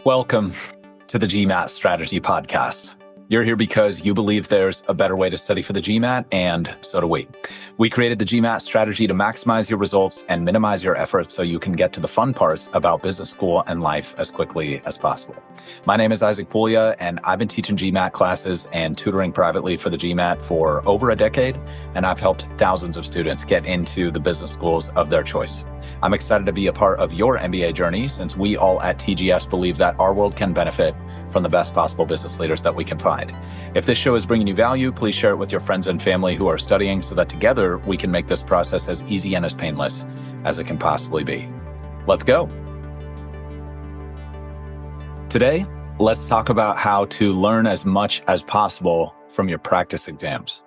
Welcome to the GMAT Strategy Podcast. You're here because you believe there's a better way to study for the GMAT, and so do we. We created the GMAT strategy to maximize your results and minimize your efforts so you can get to the fun parts about business school and life as quickly as possible. My name is Isaac Puglia, and I've been teaching GMAT classes and tutoring privately for the GMAT for over a decade, and I've helped thousands of students get into the business schools of their choice. I'm excited to be a part of your MBA journey since we all at TGS believe that our world can benefit from the best possible business leaders that we can find. If this show is bringing you value, please share it with your friends and family who are studying so that together we can make this process as easy and as painless as it can possibly be. Let's go. Today, let's talk about how to learn as much as possible from your practice exams.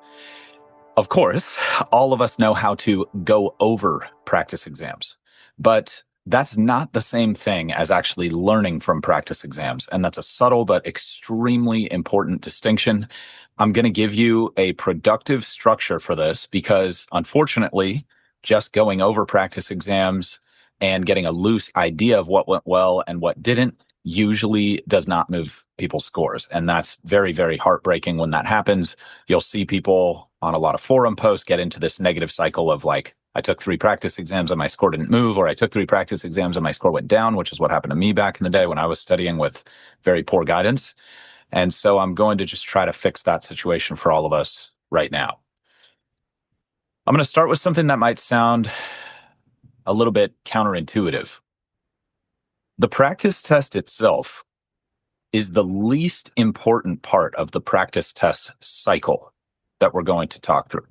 Of course, all of us know how to go over practice exams, but that's not the same thing as actually learning from practice exams. And that's a subtle but extremely important distinction. I'm going to give you a productive structure for this because, unfortunately, just going over practice exams and getting a loose idea of what went well and what didn't usually does not move people's scores. And that's very, very heartbreaking when that happens. You'll see people on a lot of forum posts get into this negative cycle of like, I took 3 practice exams and my score didn't move, or I took 3 practice exams and my score went down, which is what happened to me back in the day when I was studying with very poor guidance. And so I'm going to just try to fix that situation for all of us right now. I'm going to start with something that might sound a little bit counterintuitive. The practice test itself is the least important part of the practice test cycle that we're going to talk through.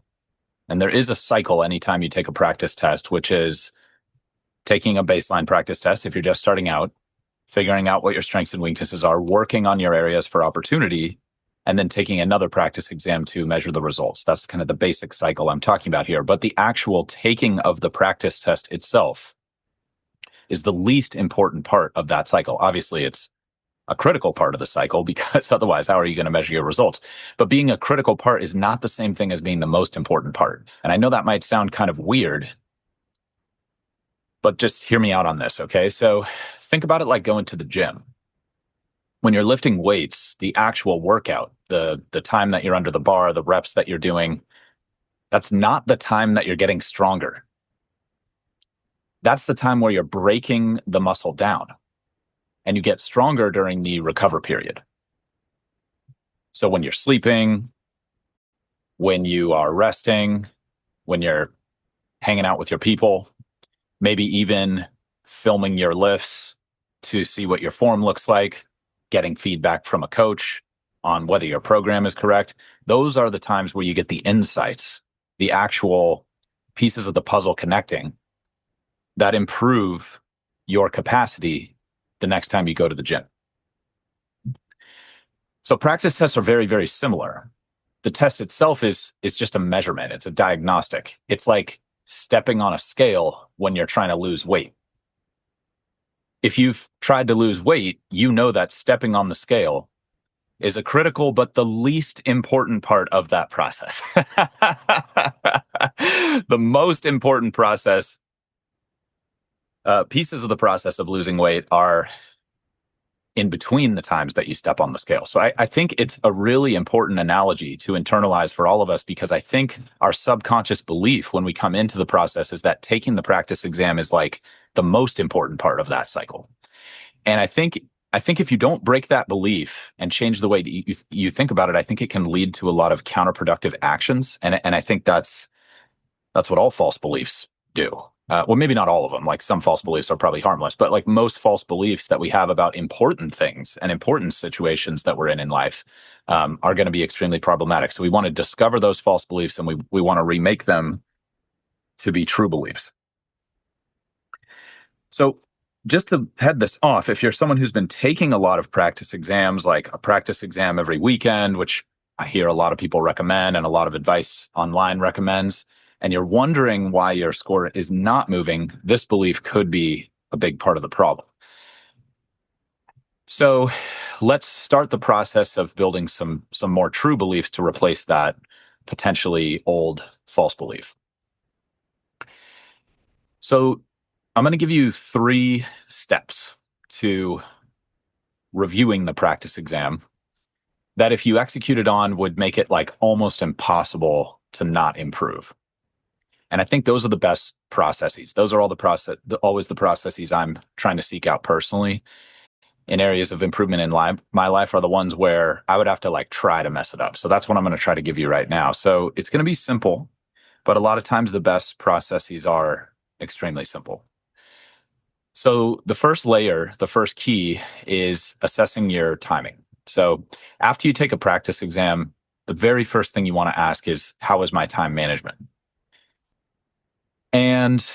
And there is a cycle anytime you take a practice test, which is taking a baseline practice test if you're just starting out, figuring out what your strengths and weaknesses are, working on your areas for opportunity, and then taking another practice exam to measure the results. That's kind of the basic cycle I'm talking about here. But the actual taking of the practice test itself is the least important part of that cycle. Obviously, it's a critical part of the cycle because otherwise, how are you going to measure your results? But being a critical part is not the same thing as being the most important part. And I know that might sound kind of weird, but just hear me out on this, okay? So think about it like going to the gym. When you're lifting weights, the actual workout, the time that you're under the bar, the reps that you're doing, that's not the time that you're getting stronger. That's the time where you're breaking the muscle down. And you get stronger during the recover period. So when you're sleeping, when you are resting, when you're hanging out with your people, maybe even filming your lifts to see what your form looks like, getting feedback from a coach on whether your program is correct. Those are the times where you get the insights, the actual pieces of the puzzle connecting that improve your capacity the next time you go to the gym. So practice tests are very, very similar. The test itself is just a measurement. It's a diagnostic. It's like stepping on a scale when you're trying to lose weight. If you've tried to lose weight, you know that stepping on the scale is a critical but the least important part of that process. The most important process pieces of the process of losing weight are in between the times that you step on the scale. So I think it's a really important analogy to internalize for all of us because I think our subconscious belief when we come into the process is that taking the practice exam is like the most important part of that cycle. And I think if you don't break that belief and change the way you think about it, I think it can lead to a lot of counterproductive actions. And I think that's what all false beliefs do. Well, maybe not all of them. Like some false beliefs are probably harmless, but like most false beliefs that we have about important things and important situations that we're in life are going to be extremely problematic. So we want to discover those false beliefs and we want to remake them to be true beliefs. So just to head this off, if you're someone who's been taking a lot of practice exams, like a practice exam every weekend, which I hear a lot of people recommend and a lot of advice online recommends, and you're wondering why your score is not moving, this belief could be a big part of the problem. So let's start the process of building some more true beliefs to replace that potentially old false belief. So I'm going to give you 3 steps to reviewing the practice exam that if you executed on would make it like almost impossible to not improve. And I think those are the best processes. Those are always the processes I'm trying to seek out personally in areas of improvement in my life are the ones where I would have to like try to mess it up. So that's what I'm going to try to give you right now. So it's going to be simple, but a lot of times the best processes are extremely simple. So the first layer, the first key is assessing your timing. So after you take a practice exam, the very first thing you want to ask is, how is my time management? And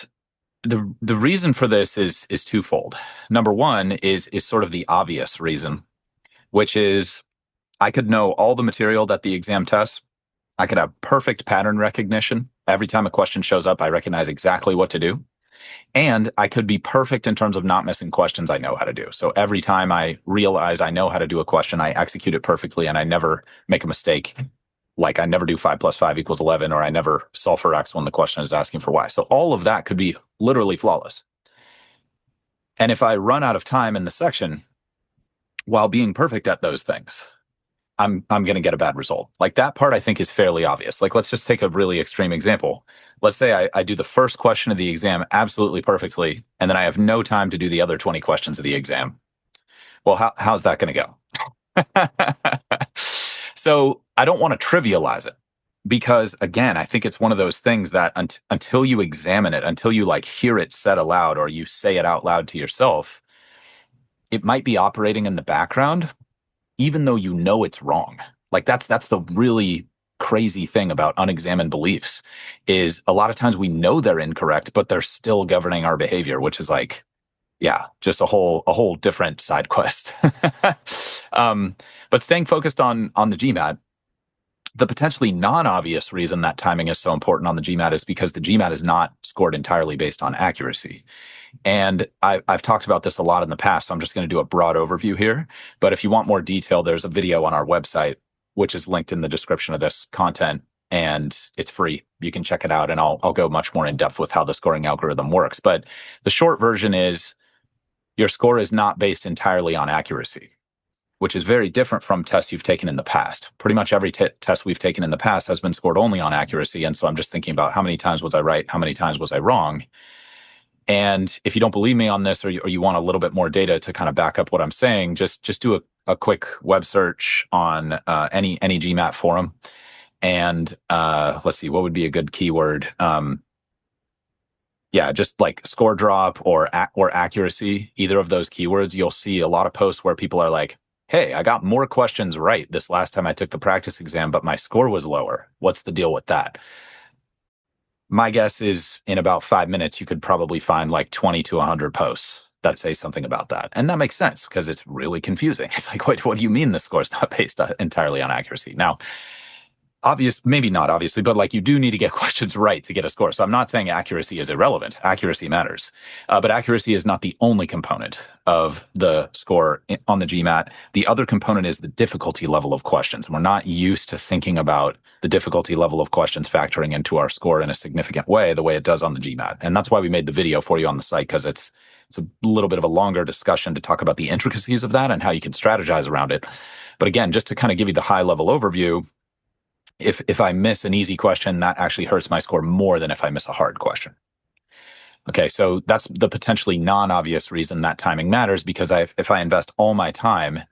the reason for this is twofold. Number one is sort of the obvious reason, which is I could know all the material that the exam tests. I could have perfect pattern recognition. Every time a question shows up, I recognize exactly what to do. And I could be perfect in terms of not missing questions I know how to do. So every time I realize I know how to do a question, I execute it perfectly and I never make a mistake. Like I never do 5 plus 5 equals 11, or I never solve for X when the question is asking for Y. So all of that could be literally flawless. And if I run out of time in the section while being perfect at those things, I'm going to get a bad result. Like that part, I think is fairly obvious. Like let's just take a really extreme example. Let's say I do the first question of the exam absolutely perfectly, and then I have no time to do the other 20 questions of the exam. Well, how's that going to go? So I don't want to trivialize it because, again, I think it's one of those things that until you examine it, until you like hear it said aloud or you say it out loud to yourself, it might be operating in the background even though you know it's wrong. Like that's the really crazy thing about unexamined beliefs is a lot of times we know they're incorrect, but they're still governing our behavior, which is like, yeah, just a whole different side quest. But staying focused on the GMAT, the potentially non-obvious reason that timing is so important on the GMAT is because the GMAT is not scored entirely based on accuracy. And I've talked about this a lot in the past, so I'm just going to do a broad overview here. But if you want more detail, there's a video on our website, which is linked in the description of this content, and it's free. You can check it out, and I'll go much more in depth with how the scoring algorithm works. But the short version is your score is not based entirely on accuracy, which is very different from tests you've taken in the past. Pretty much every test we've taken in the past has been scored only on accuracy. And so I'm just thinking about how many times was I right? How many times was I wrong? And if you don't believe me on this, or you want a little bit more data to kind of back up what I'm saying, just do a quick web search on any GMAT forum. And let's see, what would be a good keyword? Yeah, just like score drop or accuracy, either of those keywords, you'll see a lot of posts where people are like, hey, I got more questions right this last time I took the practice exam, but my score was lower. What's the deal with that? My guess is in about 5 minutes, you could probably find like 20 to 100 posts that say something about that. And that makes sense because it's really confusing. It's like, wait, what do you mean the score is not based entirely on accuracy? Now, maybe not obviously, but like you do need to get questions right to get a score. So I'm not saying accuracy is irrelevant. Accuracy matters. But accuracy is not the only component of the score on the GMAT. The other component is the difficulty level of questions. We're not used to thinking about the difficulty level of questions factoring into our score in a significant way, the way it does on the GMAT. And that's why we made the video for you on the site, because it's a little bit of a longer discussion to talk about the intricacies of that and how you can strategize around it. But again, just to kind of give you the high level overview, if I miss an easy question, that actually hurts my score more than if I miss a hard question. Okay, so that's the potentially non-obvious reason that timing matters, because if I invest all my time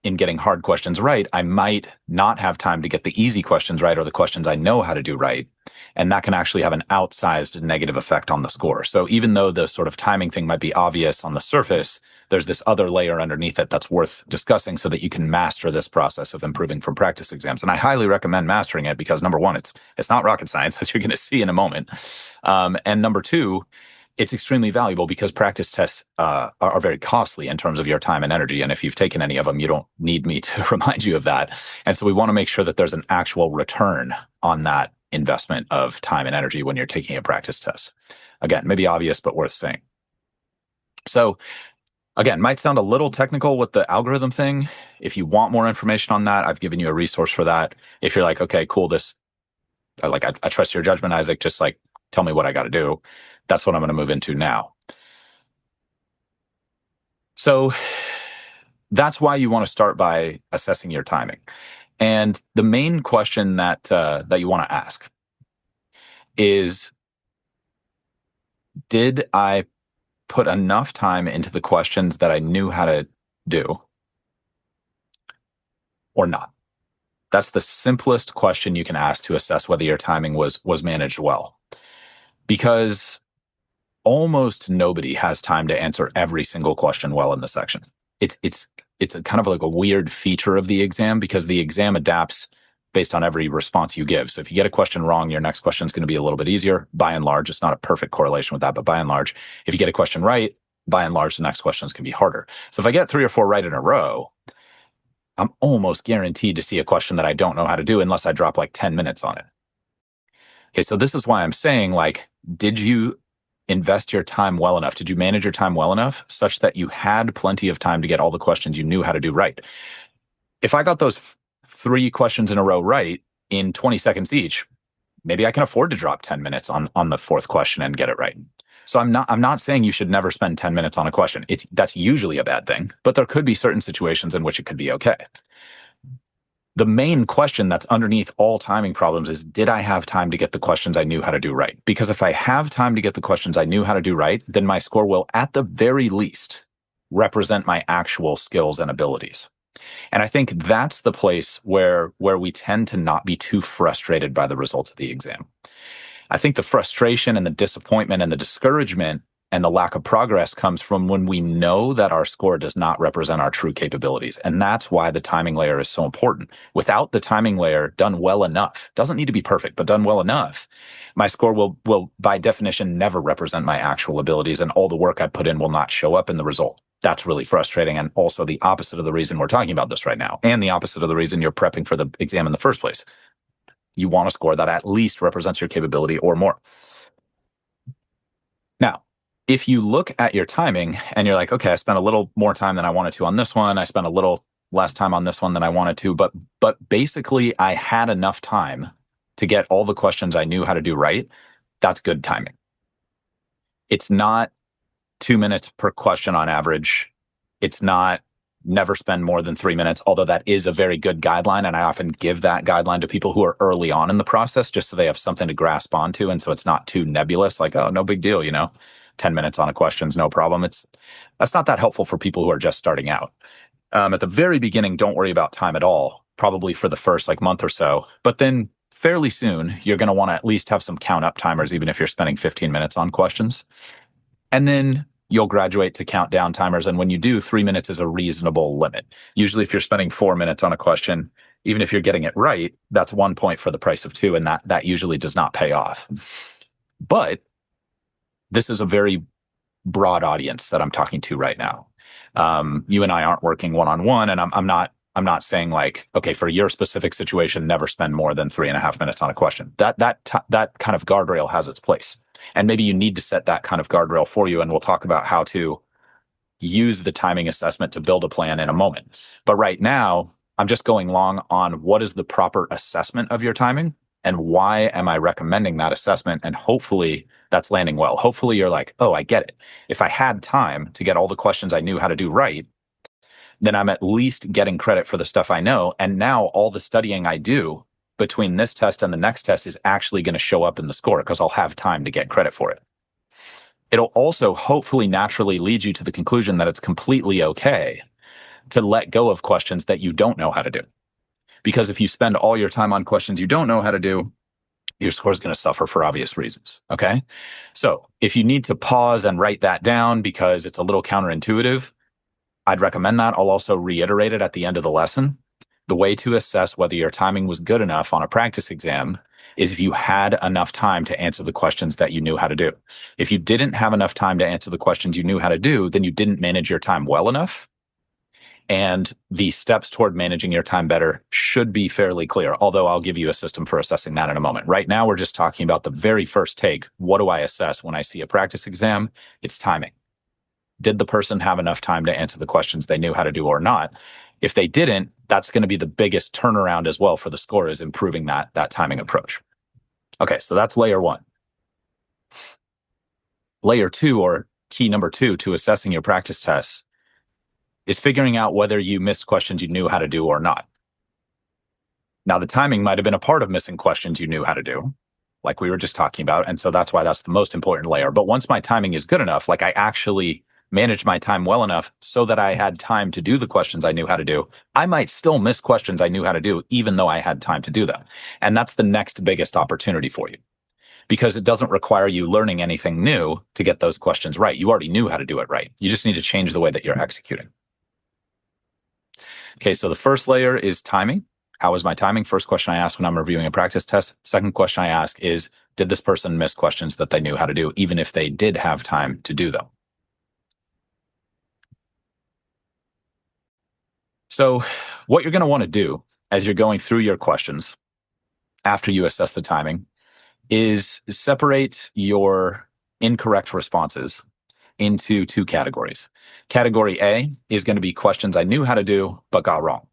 in getting hard questions right, I might not have time to get the easy questions right or the questions I know how to do right. And that can actually have an outsized negative effect on the score. So even though the sort of timing thing might be obvious on the surface, there's this other layer underneath it that's worth discussing so that you can master this process of improving from practice exams. And I highly recommend mastering it because number one, it's not rocket science, as you're going to see in a moment. And number two, it's extremely valuable because practice tests are very costly in terms of your time and energy. And if you've taken any of them, you don't need me to remind you of that. And so we want to make sure that there's an actual return on that investment of time and energy when you're taking a practice test. Again, maybe obvious, but worth saying. So again, might sound a little technical with the algorithm thing. If you want more information on that, I've given you a resource for that. If you're like, okay, cool, I trust your judgment, Isaac, just like tell me what I got to do. That's what I'm going to move into now. So that's why you want to start by assessing your timing. And the main question that you want to ask is, did I put enough time into the questions that I knew how to do or not? That's the simplest question you can ask to assess whether your timing was managed well. Because almost nobody has time to answer every single question well in the section. It's a kind of like a weird feature of the exam because the exam adapts based on every response you give. So if you get a question wrong, your next question is going to be a little bit easier. By and large, it's not a perfect correlation with that, but by and large, if you get a question right, by and large, the next question is going to be harder. So if I get 3 or 4 right in a row, I'm almost guaranteed to see a question that I don't know how to do unless I drop like 10 minutes on it. Okay, so this is why I'm saying, like, did you invest your time well enough? Did you manage your time well enough such that you had plenty of time to get all the questions you knew how to do right? If I got those 3 questions in a row right in 20 seconds each, maybe I can afford to drop 10 minutes on the 4th question and get it right. So I'm not saying you should never spend 10 minutes on a question. That's usually a bad thing, but there could be certain situations in which it could be okay. The main question that's underneath all timing problems is, did I have time to get the questions I knew how to do right? Because if I have time to get the questions I knew how to do right, then my score will at the very least represent my actual skills and abilities. And I think that's the place where we tend to not be too frustrated by the results of the exam. I think the frustration and the disappointment and the discouragement and the lack of progress comes from when we know that our score does not represent our true capabilities. And that's why the timing layer is so important. Without the timing layer done well enough, doesn't need to be perfect, but done well enough, my score will by definition never represent my actual abilities, and all the work I put in will not show up in the result. That's really frustrating, and also the opposite of the reason we're talking about this right now, and the opposite of the reason you're prepping for the exam in the first place. You want a score that at least represents your capability or more. Now, if you look at your timing and you're like, okay, I spent a little more time than I wanted to on this one, I spent a little less time on this one than I wanted to, but basically I had enough time to get all the questions I knew how to do right, that's good timing. It's not 2 minutes per question on average. It's not never spend more than 3 minutes, although that is a very good guideline. And I often give that guideline to people who are early on in the process, just so they have something to grasp onto. And so it's not too nebulous, like, oh, no big deal, 10 minutes on a question's no problem. That's not that helpful for people who are just starting out. At the very beginning, don't worry about time at all, probably for the first month or so. But then fairly soon, you're going to want to at least have some count up timers, even if you're spending 15 minutes on questions. And then you'll graduate to count down timers. And when you do, 3 minutes is a reasonable limit. Usually, if you're spending 4 minutes on a question, even if you're getting it right, that's 1 point for the price of 2. And that usually does not pay off. But this is a very broad audience that I'm talking to right now. You and I aren't working one-on-one, and I'm not saying like, okay, for your specific situation, never spend more than 3.5 minutes on a question. That kind of guardrail has its place. And maybe you need to set that kind of guardrail for you. And we'll talk about how to use the timing assessment to build a plan in a moment. But right now, I'm just going long on what is the proper assessment of your timing and why am I recommending that assessment? And hopefully that's landing well. Hopefully you're like, oh, I get it. If I had time to get all the questions I knew how to do right, then I'm at least getting credit for the stuff I know. And now all the studying I do between this test and the next test is actually going to show up in the score because I'll have time to get credit for it. It'll also hopefully naturally lead you to the conclusion that it's completely okay to let go of questions that you don't know how to do. Because if you spend all your time on questions you don't know how to do, your score is going to suffer for obvious reasons. Okay. So if you need to pause and write that down because it's a little counterintuitive, I'd recommend that. I'll also reiterate it at the end of the lesson. The way to assess whether your timing was good enough on a practice exam is if you had enough time to answer the questions that you knew how to do. If you didn't have enough time to answer the questions you knew how to do, then you didn't manage your time well enough. And the steps toward managing your time better should be fairly clear, although I'll give you a system for assessing that in a moment. Right now, we're just talking about the very first take. What do I assess when I see a practice exam? It's timing. Did the person have enough time to answer the questions they knew how to do or not? If they didn't, that's going to be the biggest turnaround as well for the score, is improving that timing approach. Okay, so that's layer 1. Layer 2, or key number 2 to assessing your practice tests, is figuring out whether you missed questions you knew how to do or not. Now, the timing might have been a part of missing questions you knew how to do, like we were just talking about. And so that's why that's the most important layer. But once my timing is good enough, like I actually managed my time well enough so that I had time to do the questions I knew how to do, I might still miss questions I knew how to do, even though I had time to do them. And that's the next biggest opportunity for you because it doesn't require you learning anything new to get those questions right. You already knew how to do it right. You just need to change the way that you're executing. Okay, so the first layer is timing. How was my timing? First question I ask when I'm reviewing a practice test. Second question I ask is, did this person miss questions that they knew how to do, even if they did have time to do them? So what you're going to want to do as you're going through your questions after you assess the timing is separate your incorrect responses into two categories. Category A is going to be questions I knew how to do but got wrong.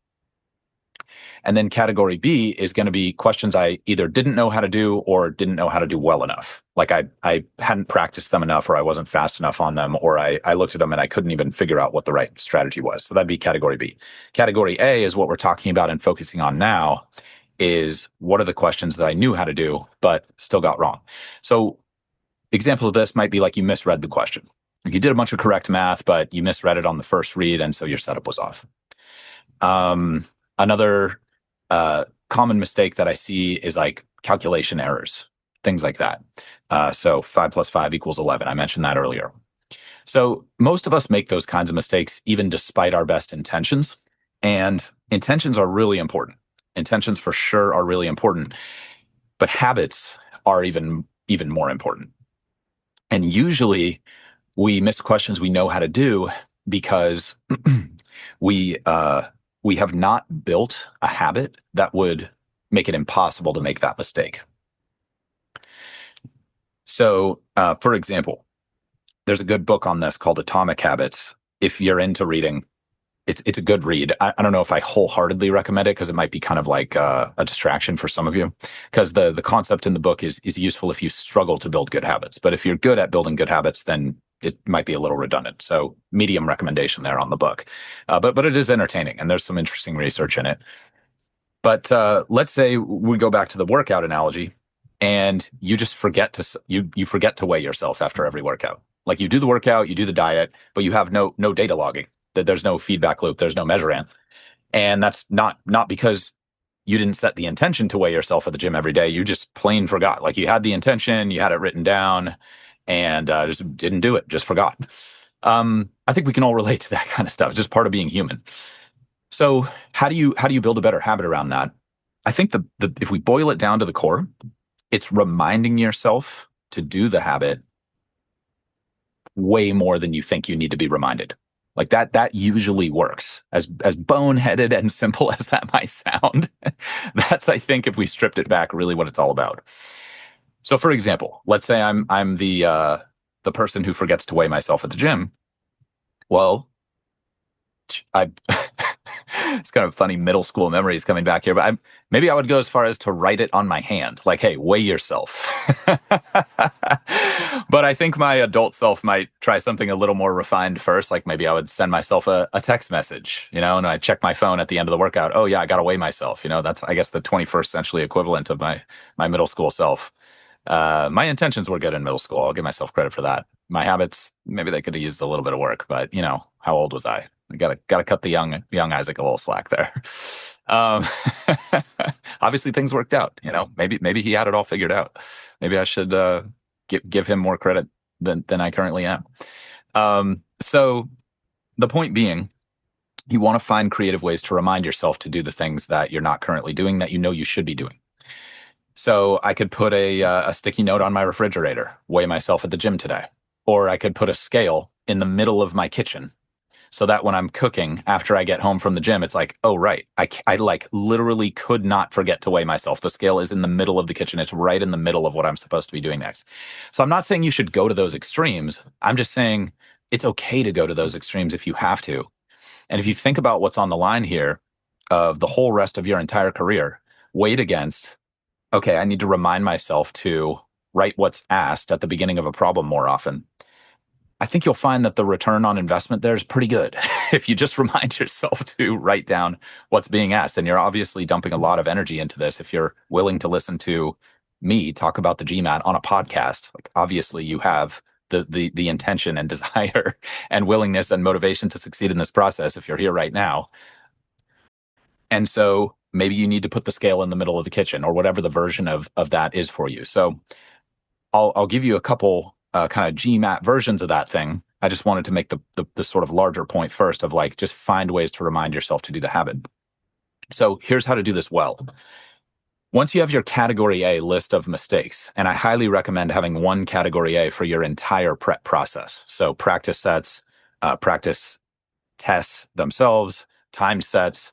And then category B is going to be questions I either didn't know how to do or didn't know how to do well enough. Like I hadn't practiced them enough or I wasn't fast enough on them or I looked at them and I couldn't even figure out what the right strategy was. So that'd be category B. Category A is what we're talking about and focusing on now is what are the questions that I knew how to do but still got wrong. So examples of this might be like you misread the question. Like you did a bunch of correct math, but you misread it on the first read and so your setup was off. Another common mistake that I see is like calculation errors, things like that. So 5 plus 5 equals 11. I mentioned that earlier. So most of us make those kinds of mistakes even despite our best intentions. And intentions are really important. Intentions for sure are really important, but habits are even more important. And usually we miss questions we know how to do because we have not built a habit that would make it impossible to make that mistake. So, for example, there's a good book on this called Atomic Habits. If you're into reading, it's a good read. I don't know if I wholeheartedly recommend it because it might be kind of like a distraction for some of you. Because the concept in the book is useful if you struggle to build good habits. But if you're good at building good habits, then it might be a little redundant. So medium recommendation there on the book. But it is entertaining and there's some interesting research in it. But let's say we go back to the workout analogy and you just forget to you forget to weigh yourself after every workout. Like you do the workout, you do the diet, but you have no data logging. There's no feedback loop, there's no measuring. And that's not because you didn't set the intention to weigh yourself at the gym every day. You just plain forgot. Like you had the intention, you had it written down, and just didn't do it, just forgot. I think we can all relate to that kind of stuff. It's just part of being human. So how do you build a better habit around that? I think the if we boil it down to the core, it's reminding yourself to do the habit way more than you think you need to be reminded. Like that usually works. As boneheaded and simple as that might sound, that's, I think, if we stripped it back, really what it's all about. So for example, let's say I'm the person who forgets to weigh myself at the gym. Well, I it's kind of funny middle school memories coming back here, but maybe I would go as far as to write it on my hand, like, hey, weigh yourself. But I think my adult self might try something a little more refined first. Like maybe I would send myself a text message, and I check my phone at the end of the workout. Oh yeah, I got to weigh myself. That's, I guess, the 21st century equivalent of my middle school self. My intentions were good in middle school. I'll give myself credit for that. My habits, maybe they could have used a little bit of work, but how old was I? I gotta cut the young Isaac a little slack there. Obviously things worked out. Maybe he had it all figured out. Maybe I should give him more credit than I currently am. So the point being, you want to find creative ways to remind yourself to do the things that you're not currently doing that you should be doing. So I could put a sticky note on my refrigerator, weigh myself at the gym today, or I could put a scale in the middle of my kitchen so that when I'm cooking after I get home from the gym, it's like, oh, right. I like literally could not forget to weigh myself. The scale is in the middle of the kitchen. It's right in the middle of what I'm supposed to be doing next. So I'm not saying you should go to those extremes. I'm just saying it's okay to go to those extremes if you have to. And if you think about what's on the line here of the whole rest of your entire career, weighed against, okay, I need to remind myself to write what's asked at the beginning of a problem more often. I think you'll find that the return on investment there is pretty good. if you just remind yourself to write down what's being asked, and you're obviously dumping a lot of energy into this, if you're willing to listen to me talk about the GMAT on a podcast, like obviously you have the intention and desire and willingness and motivation to succeed in this process if you're here right now. And so maybe you need to put the scale in the middle of the kitchen or whatever the version of that is for you. So I'll give you a couple kind of GMAT versions of that thing. I just wanted to make the sort of larger point first of like just find ways to remind yourself to do the habit. So here's how to do this well. Once you have your category A list of mistakes, and I highly recommend having one category A for your entire prep process. So practice sets, practice tests themselves, time sets,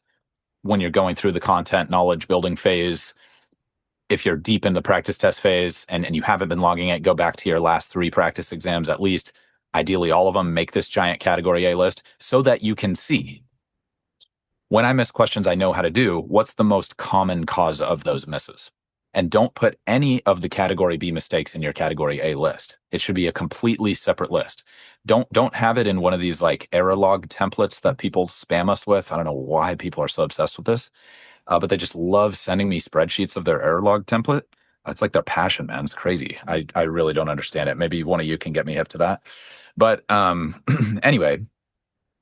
when you're going through the content knowledge building phase. If you're deep in the practice test phase and you haven't been logging it, go back to your last 3 practice exams at least. Ideally, all of them, make this giant category A list so that you can see when I miss questions I know how to do, what's the most common cause of those misses? And don't put any of the category B mistakes in your category A list. It should be a completely separate list. Don't have it in one of these like error log templates that people spam us with. I don't know why people are so obsessed with this, but they just love sending me spreadsheets of their error log template. It's like their passion, man. It's crazy. I really don't understand it. Maybe one of you can get me hip to that. But anyway,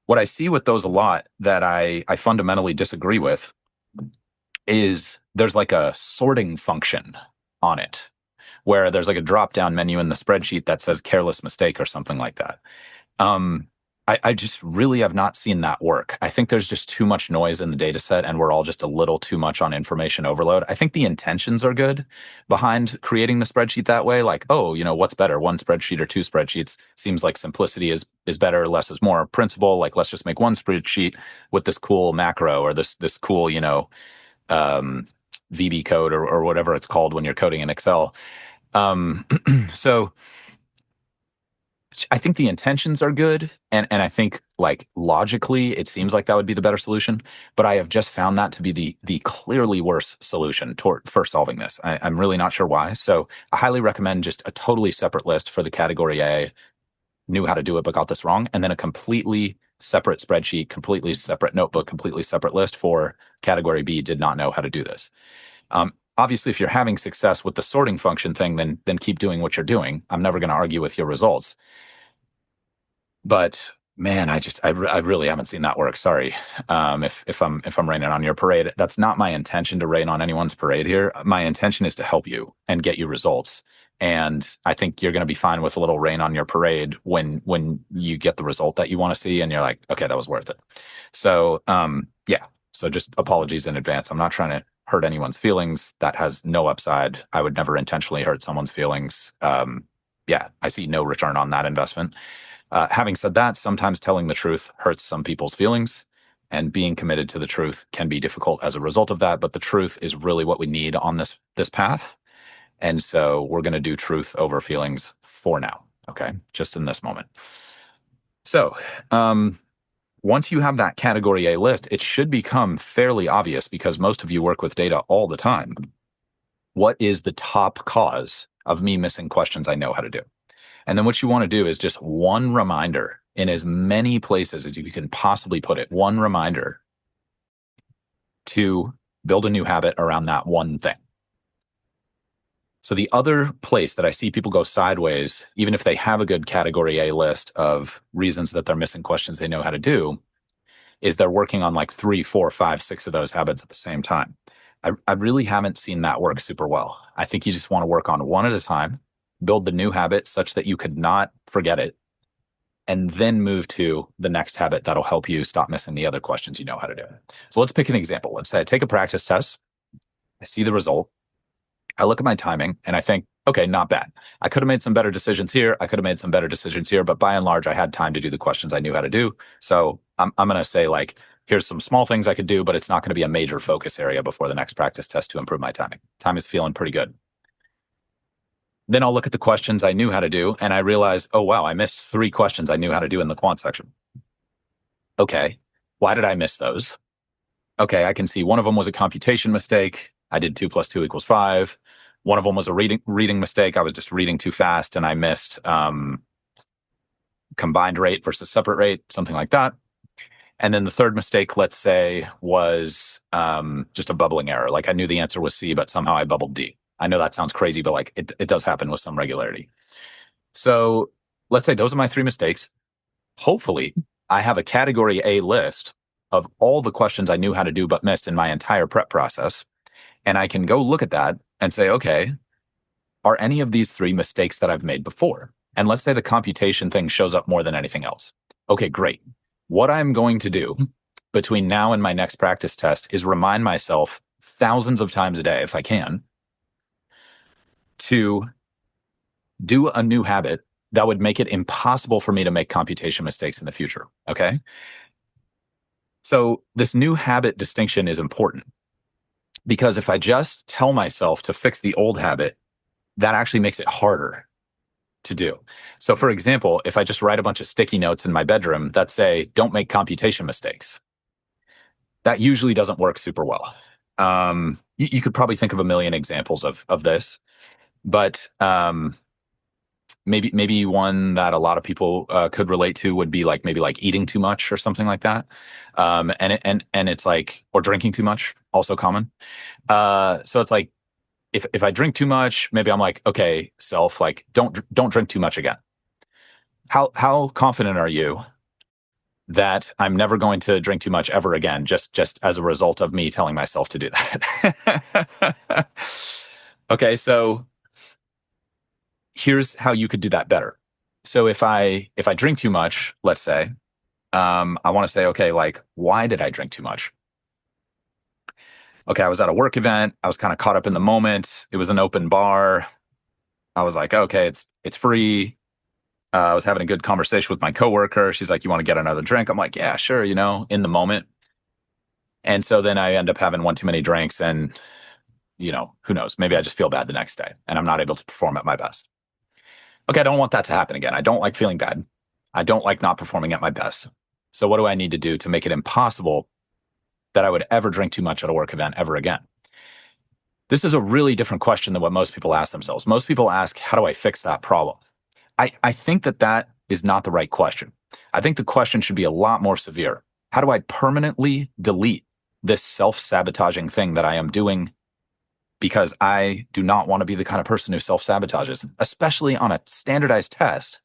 what I see with those a lot that I fundamentally disagree with is there's like a sorting function on it where there's like a drop down menu in the spreadsheet that says careless mistake or something like that. Um, I just really have not seen that work. I think there's just too much noise in the data set and we're all just a little too much on information overload. I think the intentions are good behind creating the spreadsheet that way. Like, oh, what's better, one spreadsheet or 2 spreadsheets? Seems like simplicity is better, less is more principle. Like, let's just make one spreadsheet with this cool macro or this cool, um, VB code or whatever it's called when you're coding in Excel. So I think the intentions are good. And I think like logically, it seems like that would be the better solution. But I have just found that to be the clearly worse solution for solving this. I'm really not sure why. So I highly recommend just a totally separate list for the category A, knew how to do it, but got this wrong. And then a completely separate spreadsheet, completely separate notebook, completely separate list for category B, did not know how to do this. Obviously, if you're having success with the sorting function thing, then keep doing what you're doing. I'm never going to argue with your results. But man, I really haven't seen that work. Sorry, if I'm raining on your parade, that's not my intention to rain on anyone's parade here. My intention is to help you and get you results. And I think you're going to be fine with a little rain on your parade when you get the result that you want to see, and you're like, okay, that was worth it. So yeah. So just apologies in advance. I'm not trying to hurt anyone's feelings. That has no upside. I would never intentionally hurt someone's feelings. Yeah, I see no return on that investment. Having said that, sometimes telling the truth hurts some people's feelings, and being committed to the truth can be difficult as a result of that. But the truth is really what we need on this path. And so we're going to do truth over feelings for now. Okay. Just in this moment. So, once you have that category A list, it should become fairly obvious because most of you work with data all the time. What is the top cause of me missing questions I know how to do? And then what you want to do is just one reminder in as many places as you can possibly put it, one reminder to build a new habit around that one thing. So the other place that I see people go sideways, even if they have a good category A list of reasons that they're missing questions they know how to do, is they're working on like 3, 4, 5, 6 of those habits at the same time. I really haven't seen that work super well. I think you just want to work on one at a time, build the new habit such that you could not forget it, and then move to the next habit that'll help you stop missing the other questions you know how to do. So let's pick an example. Let's say I take a practice test. I see the result. I look at my timing and I think, okay, not bad. I could have made some better decisions here. I could have made some better decisions here, but by and large, I had time to do the questions I knew how to do. So I'm going to say like, here's some small things I could do, but it's not going to be a major focus area before the next practice test to improve my timing. Time is feeling pretty good. Then I'll look at the questions I knew how to do and I realize, oh, wow, I missed 3 questions I knew how to do in the quant section. Okay, why did I miss those? Okay, I can see one of them was a computation mistake. I did 2 + 2 = 5. One of them was a reading mistake. I was just reading too fast and I missed combined rate versus separate rate, something like that. And then the third mistake, let's say, was just a bubbling error. Like I knew the answer was C, but somehow I bubbled D. I know that sounds crazy, but like it does happen with some regularity. So let's say those are my three mistakes. Hopefully, I have a category A list of all the questions I knew how to do but missed in my entire prep process. And I can go look at that and say, okay, are any of these three mistakes that I've made before? And let's say the computation thing shows up more than anything else. Okay, great. What I'm going to do between now and my next practice test is remind myself thousands of times a day, if I can, to do a new habit that would make it impossible for me to make computation mistakes in the future. Okay. So this new habit distinction is important because if I just tell myself to fix the old habit, that actually makes it harder to do. So for example, if I just write a bunch of sticky notes in my bedroom that say, don't make computation mistakes, that usually doesn't work super well. You could probably think of a million examples of this, but maybe one that a lot of people could relate to would be like maybe like eating too much or something like that, and it's like, or drinking too much, also common. So it's like if I drink too much, maybe I'm like, okay, self, like don't drink too much again. How confident are you that I'm never going to drink too much ever again, just as a result of me telling myself to do that? Okay, so here's how you could do that better. So if I drink too much, let's say, I want to say, okay, like why did I drink too much? Okay, I was at a work event. I was kind of caught up in the moment. It was an open bar. I was like, okay, it's free. I was having a good conversation with my coworker. She's like, "You want to get another drink?" I'm like, "Yeah, sure." In the moment. And so then I end up having one too many drinks, and who knows? Maybe I just feel bad the next day, and I'm not able to perform at my best. Okay, I don't want that to happen again. I don't like feeling bad. I don't like not performing at my best. So what do I need to do to make it impossible that I would ever drink too much at a work event ever again? This is a really different question than what most people ask themselves. Most people ask, how do I fix that problem? I think that is not the right question. I think the question should be a lot more severe. How do I permanently delete this self-sabotaging thing that I am doing because I do not want to be the kind of person who self-sabotages, especially on a standardized test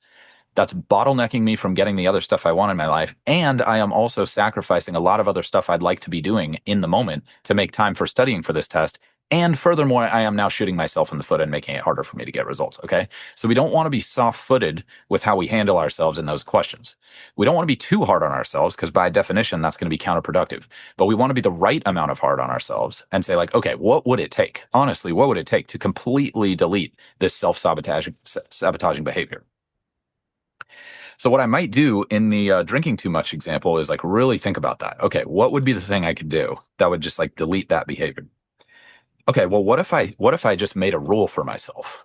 that's bottlenecking me from getting the other stuff I want in my life. And I am also sacrificing a lot of other stuff I'd like to be doing in the moment to make time for studying for this test. And furthermore, I am now shooting myself in the foot and making it harder for me to get results. Okay. So we don't want to be soft footed with how we handle ourselves in those questions. We don't want to be too hard on ourselves because by definition, that's going to be counterproductive. But we want to be the right amount of hard on ourselves and say, like, okay, what would it take? Honestly, what would it take to completely delete this self-sabotaging behavior? So what I might do in the drinking too much example is like really think about that. Okay, what would be the thing I could do that would just like delete that behavior? Okay, well, what if I just made a rule for myself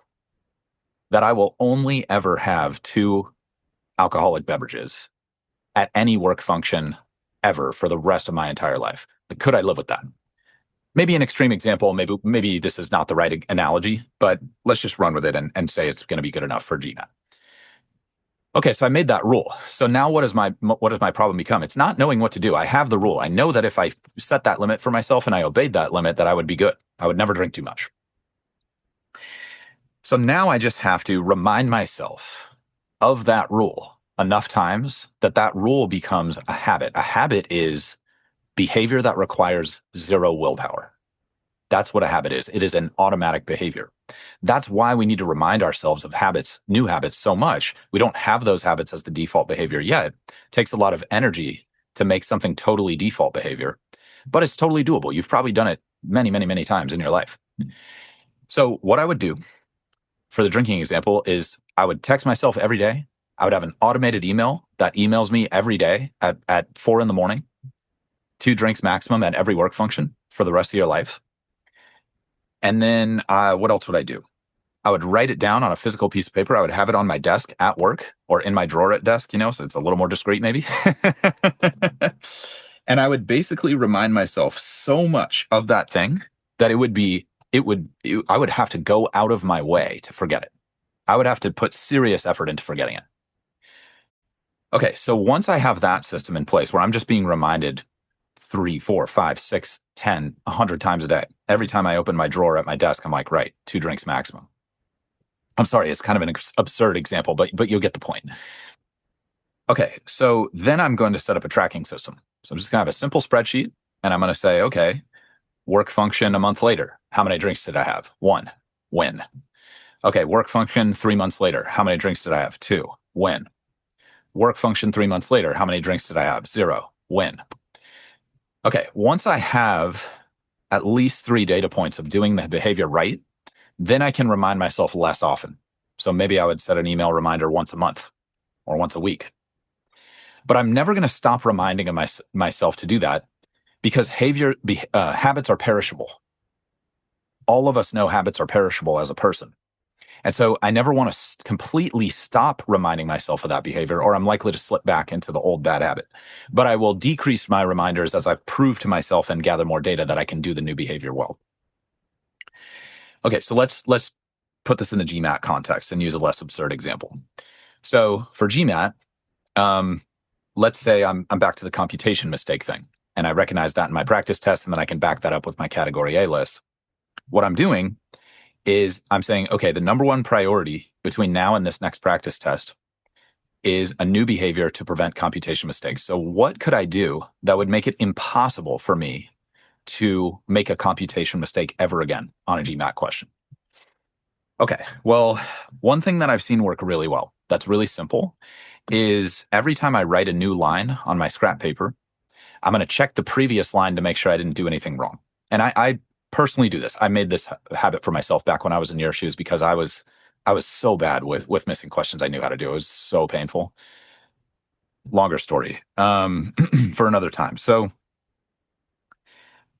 that I will only ever have two alcoholic beverages at any work function ever for the rest of my entire life? Could I live with that? Maybe an extreme example, maybe this is not the right analogy, but let's just run with it and say it's going to be good enough for GMAT. Okay, so I made that rule. So now what does my problem become? It's not knowing what to do. I have the rule. I know that if I set that limit for myself and I obeyed that limit, that I would be good. I would never drink too much. So now I just have to remind myself of that rule enough times that that rule becomes a habit. A habit is behavior that requires zero willpower. That's what a habit is. It is an automatic behavior. That's why we need to remind ourselves of habits, new habits, so much. We don't have those habits as the default behavior yet. It takes a lot of energy to make something totally default behavior, but it's totally doable. You've probably done it many, many, many times in your life. So what I would do for the drinking example is I would text myself every day. I would have an automated email that emails me every day at 4 a.m, 2 drinks maximum at every work function for the rest of your life. And then what else would I do? I would write it down on a physical piece of paper. I would have it on my desk at work or in my drawer at desk, so it's a little more discreet maybe. And I would basically remind myself so much of that thing that I would have to go out of my way to forget it. I would have to put serious effort into forgetting it. Okay, so once I have that system in place where I'm just being reminded 3, 4, 5, 6, 10, 100 times a day, every time I open my drawer at my desk, I'm like, right, 2 drinks maximum. I'm sorry, it's kind of an absurd example, but you'll get the point. Okay, so then I'm going to set up a tracking system. So I'm just going to have a simple spreadsheet, and I'm going to say, okay, work function a month later. How many drinks did I have? 1. When? Okay, work function 3 months later. How many drinks did I have? 2. When? Work function 3 months later. How many drinks did I have? 0. When? Okay, once I have at least 3 data points of doing the behavior right, then I can remind myself less often. So maybe I would set an email reminder once a month or once a week. But I'm never going to stop reminding myself to do that because habits are perishable. All of us know habits are perishable as a person. And so I never want to completely stop reminding myself of that behavior, or I'm likely to slip back into the old bad habit. But I will decrease my reminders as I prove to myself and gather more data that I can do the new behavior well. Okay, so let's put this in the GMAT context and use a less absurd example. So for GMAT, let's say I'm back to the computation mistake thing, and I recognize that in my practice test, and then I can back that up with my category A list. What I'm doing is I'm saying, okay, the number one priority between now and this next practice test is a new behavior to prevent computation mistakes. So what could I do that would make it impossible for me to make a computation mistake ever again on a GMAT question? Okay, well, one thing that I've seen work really well, that's really simple, is every time I write a new line on my scrap paper, I'm going to check the previous line to make sure I didn't do anything wrong. And I personally do this. I made this habit for myself back when I was in your shoes because I was so bad with missing questions I knew how to do. It was so painful. Longer story for another time. So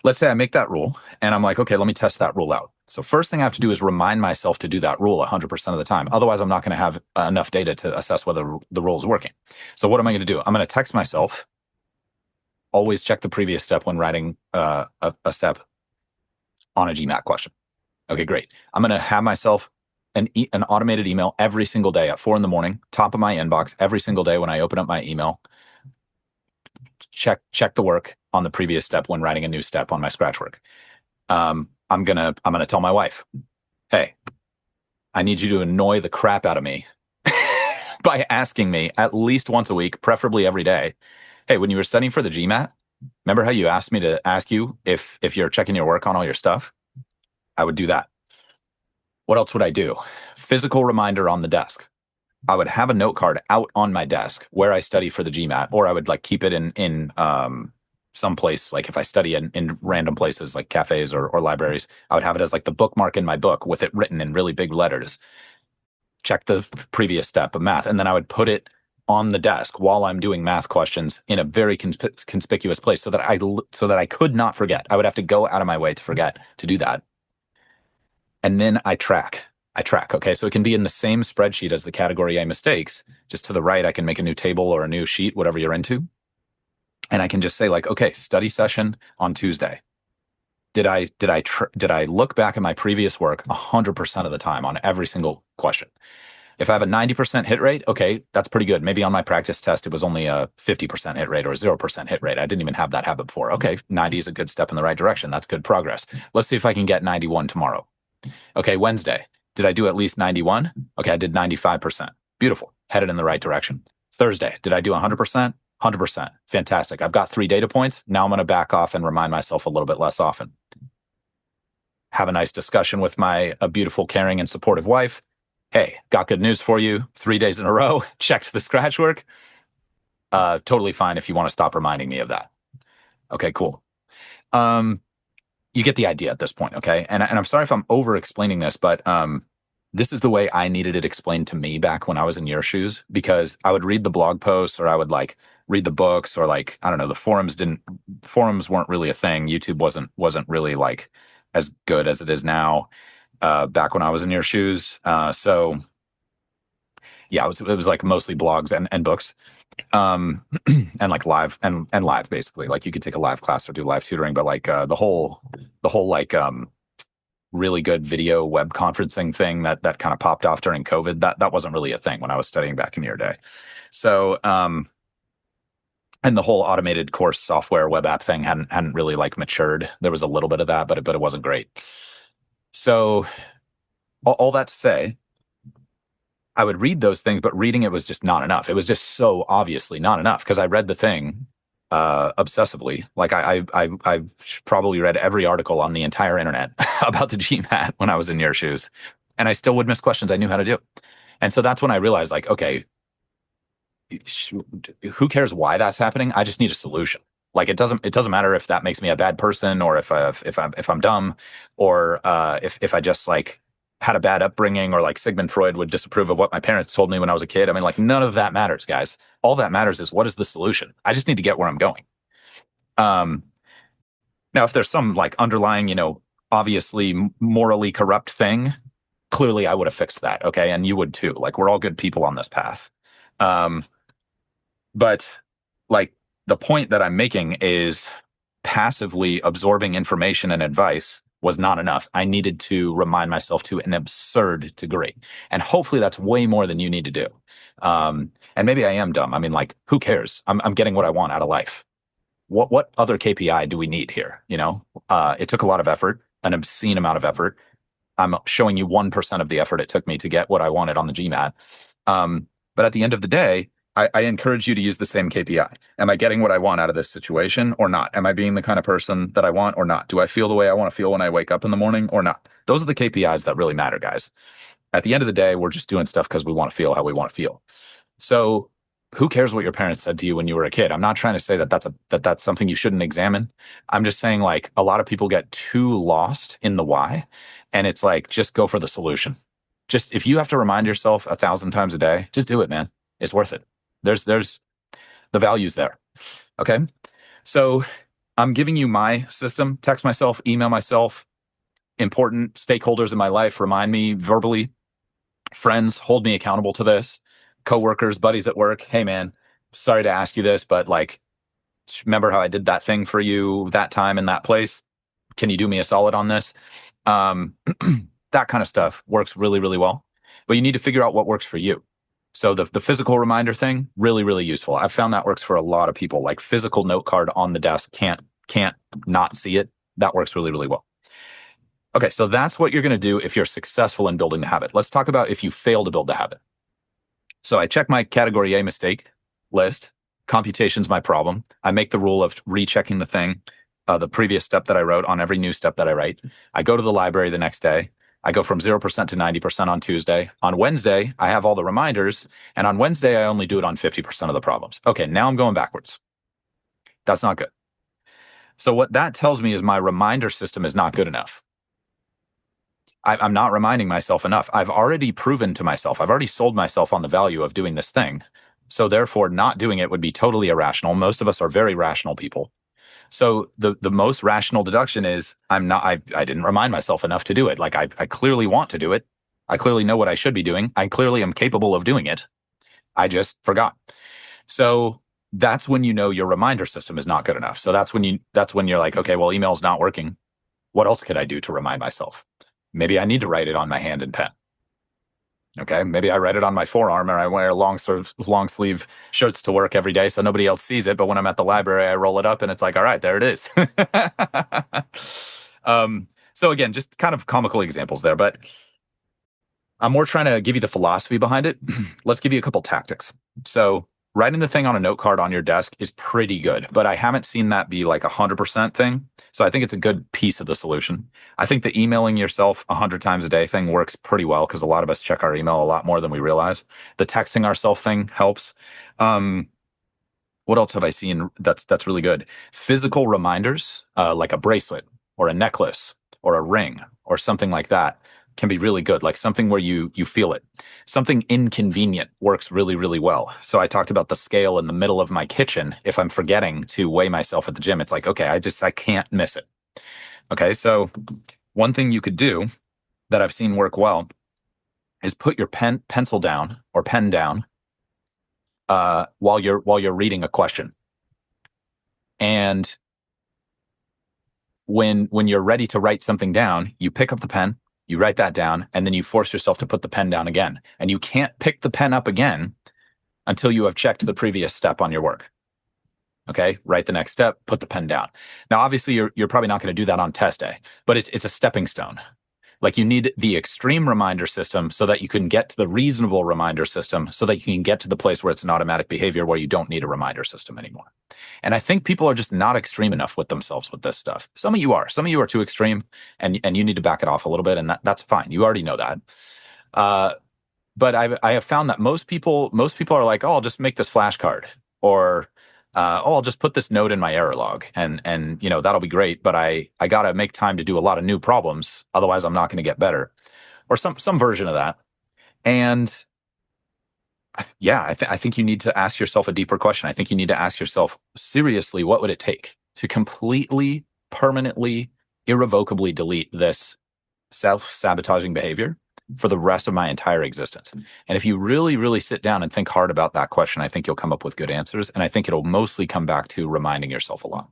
let's say I make that rule and I'm like, okay, let me test that rule out. So first thing I have to do is remind myself to do that rule 100% of the time. Otherwise, I'm not going to have enough data to assess whether the rule is working. So what am I going to do? I'm going to text myself, always check the previous step when writing a step on a GMAT question. Okay, great. I'm going to have myself an automated email every single day at 4 in the morning, top of my inbox every single day when I open up my email. Check the work on the previous step when writing a new step on my scratch work. I'm gonna tell my wife, hey, I need you to annoy the crap out of me by asking me at least once a week, preferably every day. Hey, when you were studying for the GMAT, remember how you asked me to ask you if you're checking your work on all your stuff? I would do that. What else would I do? Physical reminder on the desk. I would have a note card out on my desk where I study for the GMAT, or I would like keep it in some place. Like if I study in random places like cafes or libraries, I would have it as like the bookmark in my book with it written in really big letters. Check the previous step of math, and then I would put it on the desk while I'm doing math questions in a very conspicuous place so that I could not forget. I would have to go out of my way to forget to do that. And then I track. Okay. So it can be in the same spreadsheet as the category A mistakes. Just to the right, I can make a new table or a new sheet, whatever you're into. And I can just say like, okay, study session on Tuesday. Did I look back at my previous work 100% of the time on every single question? If I have a 90% hit rate, okay, that's pretty good. Maybe on my practice test, it was only a 50% hit rate or 0% hit rate. I didn't even have that habit before. Okay, 90 is a good step in the right direction. That's good progress. Let's see if I can get 91 tomorrow. Okay, Wednesday. Did I do at least 91? Okay, I did 95%. Beautiful. Headed in the right direction. Thursday. Did I do 100%? 100%. Fantastic. I've got 3 data points. Now I'm going to back off and remind myself a little bit less often. Have a nice discussion with my beautiful, caring, and supportive wife. Hey, got good news for you. 3 days in a row. Checked the scratch work. Totally fine if you want to stop reminding me of that. Okay, cool. You get the idea at this point, okay? And I'm sorry if I'm over explaining this, but this is the way I needed it explained to me back when I was in your shoes, because I would read the blog posts or I would like read the books or like, I don't know, the forums weren't really a thing. YouTube wasn't really like as good as it is now back when I was in your shoes. So yeah, it was like mostly blogs and books. And like live and live basically, like you could take a live class or do live tutoring, but like the whole like really good video web conferencing thing that kind of popped off during COVID. That wasn't really a thing when I was studying back in your day. So, and the whole automated course software web app thing hadn't really like matured. There was a little bit of that, but it wasn't great. So all that to say, I would read those things, but reading it was just not enough. It was just so obviously not enough because I read the thing obsessively. Like I've probably read every article on the entire internet about the GMAT when I was in your shoes, and I still would miss questions I knew how to do. And so that's when I realized, like, okay, who cares why that's happening? I just need a solution. Like it doesn't matter if that makes me a bad person or if I'm dumb or if I just like had a bad upbringing or like Sigmund Freud would disapprove of what my parents told me when I was a kid. I mean, like none of that matters, guys. All that matters is what is the solution? I just need to get where I'm going. Um, Now, if there's some like underlying, obviously morally corrupt thing, clearly I would have fixed that. Okay. And you would too. Like we're all good people on this path. Um, but like the point that I'm making is passively absorbing information and advice was not enough. I needed to remind myself to an absurd degree. And hopefully that's way more than you need to do. And maybe I am dumb. I mean, like, who cares? I'm getting what I want out of life. What other KPI do we need here? It took a lot of effort, an obscene amount of effort. I'm showing you 1% of the effort it took me to get what I wanted on the GMAT. But at the end of the day, I encourage you to use the same KPI. Am I getting what I want out of this situation or not? Am I being the kind of person that I want or not? Do I feel the way I want to feel when I wake up in the morning or not? Those are the KPIs that really matter, guys. At the end of the day, we're just doing stuff because we want to feel how we want to feel. So who cares what your parents said to you when you were a kid? I'm not trying to say that that's something you shouldn't examine. I'm just saying like a lot of people get too lost in the why, and it's like just go for the solution. Just if you have to remind yourself 1,000 times a day, just do it, man. It's worth it. There's the values there. Okay. So I'm giving you my system, text myself, email myself, important stakeholders in my life, remind me verbally, friends, hold me accountable to this, coworkers, buddies at work. Hey man, sorry to ask you this, but like, remember how I did that thing for you that time in that place? Can you do me a solid on this? Um, that kind of stuff works really, really well, but you need to figure out what works for you. So the physical reminder thing, really, really useful. I've found that works for a lot of people. Like physical note card on the desk, can't not see it. That works really, really well. Okay, so that's what you're going to do if you're successful in building the habit. Let's talk about if you fail to build the habit. So I check my category A mistake list. Computation's my problem. I make the rule of rechecking the thing, the previous step that I wrote on every new step that I write. I go to the library the next day. I go from 0% to 90% on Tuesday. On Wednesday, I have all the reminders. And on Wednesday, I only do it on 50% of the problems. Okay, now I'm going backwards. That's not good. So what that tells me is my reminder system is not good enough. I'm not reminding myself enough. I've already proven to myself, I've already sold myself on the value of doing this thing. So therefore, not doing it would be totally irrational. Most of us are very rational people. So the most rational deduction is I didn't remind myself enough to do it. Like I clearly want to do it. I clearly know what I should be doing. I clearly am capable of doing it. I just forgot. So that's when you know your reminder system is not good enough. So that's when you're like, okay, well, email's not working. What else could I do to remind myself? Maybe I need to write it on my hand and pen. Okay, maybe I write it on my forearm, or I wear long sleeve shirts to work every day so nobody else sees it. But when I'm at the library, I roll it up and it's like, all right, there it is. So again, just kind of comical examples there, but I'm more trying to give you the philosophy behind it. Let's give you a couple tactics. So writing the thing on a note card on your desk is pretty good, but I haven't seen that be like 100% thing. So I think it's a good piece of the solution. I think the emailing yourself 100 times a day thing works pretty well because a lot of us check our email a lot more than we realize. The texting ourselves thing helps. What else have I seen that's really good? Physical reminders, like a bracelet or a necklace or a ring or something like that can be really good, like something where you feel it. Something inconvenient works really, really well. So I talked about the scale in the middle of my kitchen. If I'm forgetting to weigh myself at the gym, it's like, okay, I can't miss it. Okay, so one thing you could do that I've seen work well is put your pencil down or pen down while you're reading a question. And when you're ready to write something down, you pick up the pen, you write that down, and then you force yourself to put the pen down again. And you can't pick the pen up again until you have checked the previous step on your work. Okay, write the next step, put the pen down. Now, obviously, you're probably not going to do that on test day, but it's a stepping stone. Like you need the extreme reminder system so that you can get to the reasonable reminder system so that you can get to the place where it's an automatic behavior where you don't need a reminder system anymore. And I think people are just not extreme enough with themselves with this stuff. Some of you are. Some of you are too extreme, and you need to back it off a little bit, and that's fine. You already know that. But I have found that most people are like, oh, I'll just make this flashcard, or oh, I'll just put this note in my error log, and that'll be great. But I got to make time to do a lot of new problems, otherwise I'm not going to get better, or some version of that. And yeah, I think you need to ask yourself a deeper question. I think you need to ask yourself seriously, what would it take to completely, permanently, irrevocably delete this self-sabotaging behavior for the rest of my entire existence? And if you really, really sit down and think hard about that question, I think you'll come up with good answers. And I think it'll mostly come back to reminding yourself a lot.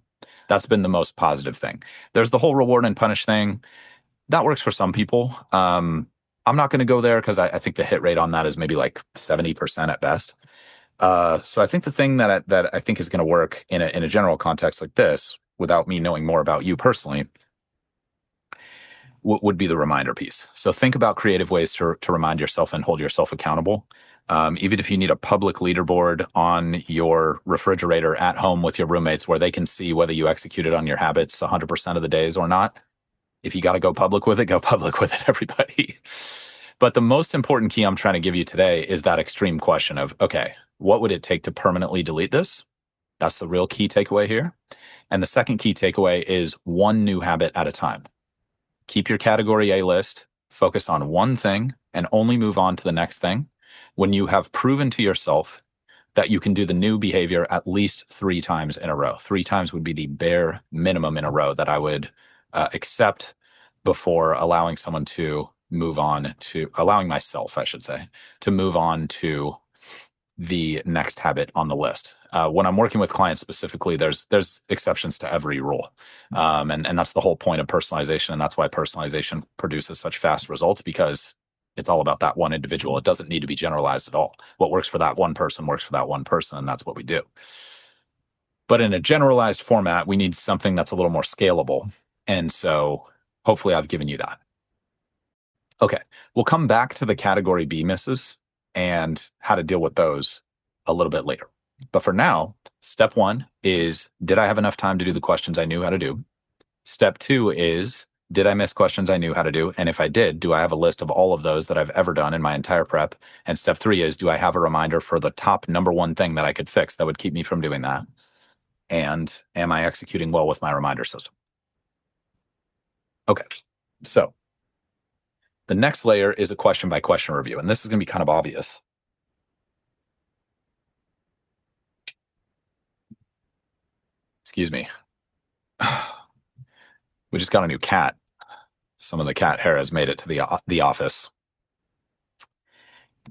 That's been the most positive thing. There's the whole reward and punish thing. That works for some people. I'm not going to go there because I think the hit rate on that is maybe like 70% at best. So I think the thing that I think is going to work in a general context like this, without me knowing more about you personally, would be the reminder piece. So think about creative ways to remind yourself and hold yourself accountable. Even if you need a public leaderboard on your refrigerator at home with your roommates where they can see whether you executed on your habits 100% of the days or not. If you got to go public with it, go public with it, everybody. But the most important key I'm trying to give you today is that extreme question of, okay, what would it take to permanently delete this? That's the real key takeaway here. And the second key takeaway is one new habit at a time. Keep your category A list, focus on one thing, and only move on to the next thing when you have proven to yourself that you can do the new behavior at least 3 times in a row. 3 times would be the bare minimum in a row that I would accept before allowing someone to move on to, allowing myself, I should say, to move on to the next habit on the list. When I'm working with clients specifically, there's exceptions to every rule. And that's the whole point of personalization. And that's why personalization produces such fast results, because it's all about that one individual. It doesn't need to be generalized at all. What works for that one person works for that one person, and that's what we do. But in a generalized format, we need something that's a little more scalable. And so hopefully I've given you that. Okay, we'll come back to the category B misses and how to deal with those a little bit later. But for now, step 1 is, did I have enough time to do the questions I knew how to do? Step 2 is, did I miss questions I knew how to do? And if I did, do I have a list of all of those that I've ever done in my entire prep? And step 3 is, do I have a reminder for the top number 1 thing that I could fix that would keep me from doing that? And am I executing well with my reminder system? Okay, so the next layer is a question by question review. And this is going to be kind of obvious. Excuse me. We just got a new cat. Some of the cat hair has made it to the office.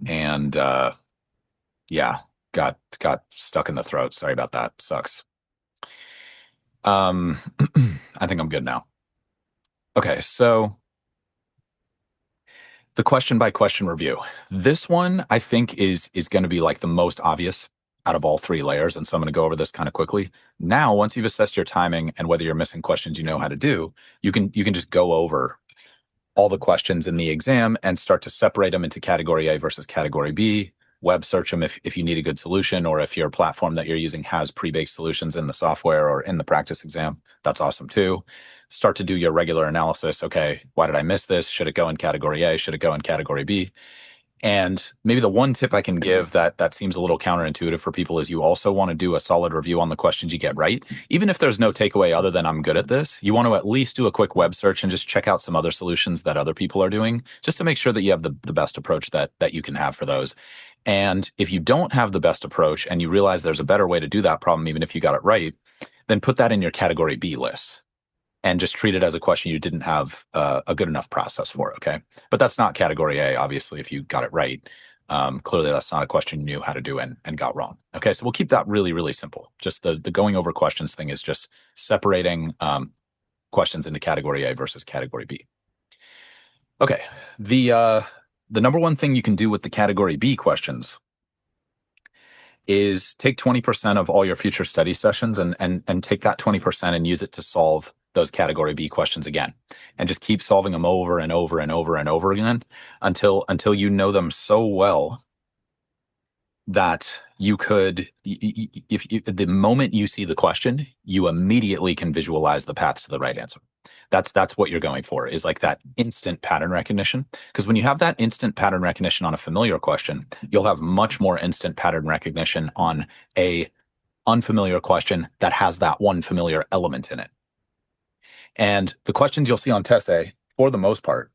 And yeah, got stuck in the throat. Sorry about that. Sucks. I think I'm good now. Okay, so the question by question review. This one I think is going to be like the most obvious out of all 3 layers. And so I'm going to go over this kind of quickly. Now, once you've assessed your timing and whether you're missing questions you know how to do, you can just go over all the questions in the exam and start to separate them into category A versus category B, web search them if you need a good solution, or if your platform that you're using has pre-baked solutions in the software or in the practice exam, that's awesome too. Start to do your regular analysis. Okay, why did I miss this? Should it go in category A? Should it go in category B? And maybe the one tip I can give that seems a little counterintuitive for people is you also want to do a solid review on the questions you get right. Even if there's no takeaway other than I'm good at this, you want to at least do a quick web search and just check out some other solutions that other people are doing, just to make sure that you have the best approach that you can have for those. And if you don't have the best approach and you realize there's a better way to do that problem, even if you got it right, then put that in your category B list and just treat it as a question you didn't have a good enough process for, okay? But that's not category A, obviously, if you got it right. Clearly, that's not a question you knew how to do and got wrong. Okay, so we'll keep that really, really simple. Just the going over questions thing is just separating questions into category A versus category B. Okay, the number one thing you can do with the category B questions is take 20% of all your future study sessions and take that 20% and use it to solve those category B questions again. And just keep solving them over and over and over and over again until you know them so well that you could, if the moment you see the question, you immediately can visualize the path to the right answer. That's what you're going for, is like that instant pattern recognition. Because when you have that instant pattern recognition on a familiar question, you'll have much more instant pattern recognition on a unfamiliar question that has that one familiar element in it. And the questions you'll see on test A, for the most part,